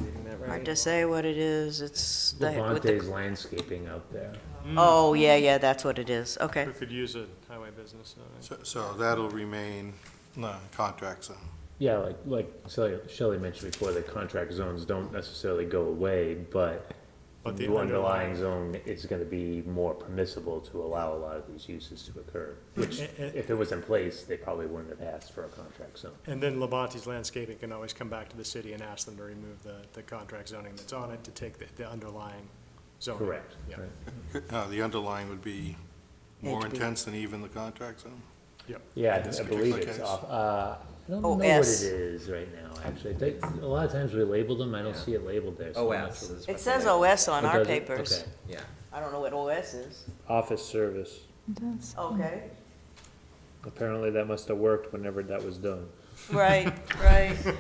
Reading that right? Hard to say what it is. It's with Levante's landscaping out there. Oh, yeah, that's what it is. Okay. We could use a highway business. So that'll remain contract zone. Yeah, like Shelley mentioned before, the contract zones don't necessarily go away, but But the the underlying zone is gonna be more permissible to allow a lot of these uses to occur, which, if it was in place, they probably wouldn't have asked for a contract zone. And then Levante's Landscaping can always come back to the city and ask them to remove the contract zoning that's on it to take the underlying zoning. Correct. Yeah. right. The underlying would be more HB. intense than even the contract zone? Yep. Yeah, I this believe particular it's case. off, I don't know what OS. it is right now, actually. A lot of times we label them, I don't see it labeled there. so I'm not OS sure. is It what says they- OS on Oh, our does it? papers. Okay. Yeah. I don't know what OS is. Office service. Okay, Apparently that must have worked whenever that was done. right,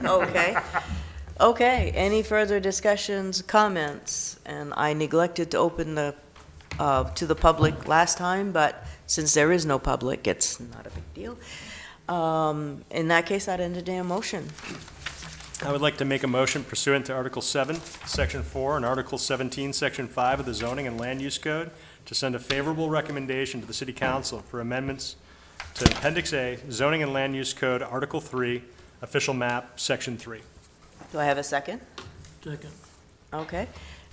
okay. Okay, any further discussions, comments? And I neglected to open to the public last time, but since there is no public, it's not a big deal. In that case, I'd entertain a motion. I would like to make a motion pursuant to Article 7, Section 4, and Article 17, Section 5 of the Zoning and Land Use Code to send a favorable recommendation to the City Council for amendments to Appendix A, Zoning and Land Use Code, Article 3, Official Map, Section 3. Do I have a second? Second. Okay.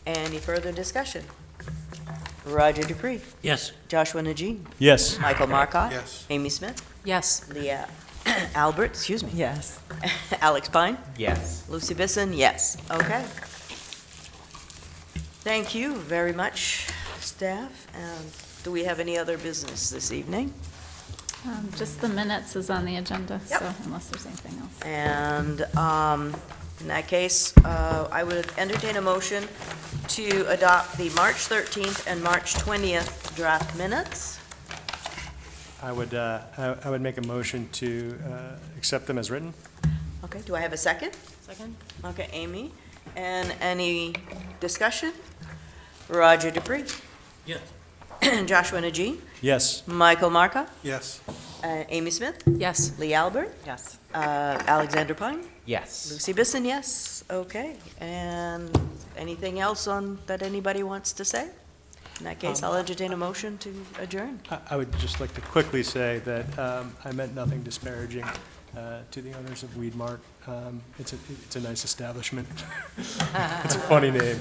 Any further discussion? Roger Dupree, Yes. Joshua Najin, Yes. Michael Marcotte. Yes. Amy Smith, Yes. Leah Albert, excuse me, Yes. Alex Pine, Yes. Lucy Bisson, yes. Okay. Thank you very much, staff. And do we have any other business this evening? Just the minutes is on the agenda, Yep. so unless there's anything else. And in that case, I would entertain a motion to adopt the March 13th and March 20th draft minutes. I would make a motion to accept them as written. Okay, do I have a second? Second? Okay, Amy. And any discussion? Roger Dupree, Yes. Joshua Najin, Yes. Michael Marca, Yes. Amy Smith, Yes. Lee Albert, Yes. Alexander Pine, Yes. Lucy Bisson, yes. Okay, and anything else that anybody wants to say? In that case, I'll entertain a motion to adjourn. I would just like to quickly say that I meant nothing disparaging to the owners of Weed Mart. It's a nice establishment. It's a funny name.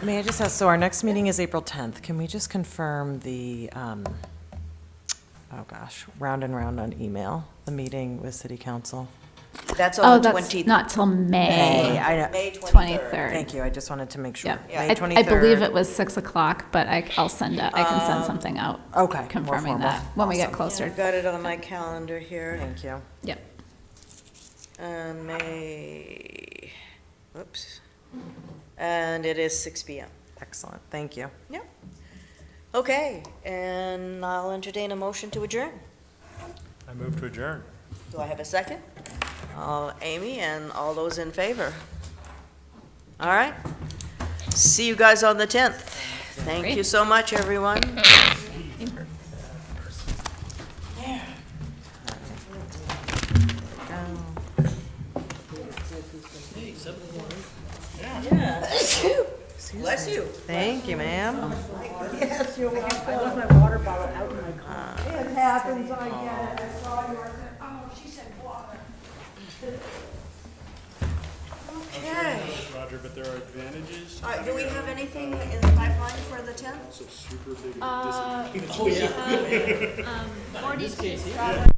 May I just ask, so our next meeting is April 10th. Can we just confirm the, round and round on email, the meeting with city council? That's Oh, on the that's 20th. not till May I know. May 23rd. Thank you, I just wanted to make sure. Yeah, May I 23rd. believe it was 6 o'clock, but I can send something out Okay, more confirming formal. that when we get Awesome. closer. I've got it on my calendar here. Thank you. Yep. And May, whoops. And it is 6 PM. Excellent, thank you. Yep. Okay, and I'll entertain a motion to adjourn. I move to adjourn. Do I have a second? Amy, and all those in favor? All right. See you guys on the 10th. Thank you Great. so much, everyone. Bless you. Thank you, ma'am. Yes, you're welcome. I left my water bottle out in my car. It happens, I get it. I saw yours. Oh, she said water. Okay. Roger, but there are advantages. Do we have anything in the pipeline for the 10th? It's a super big 42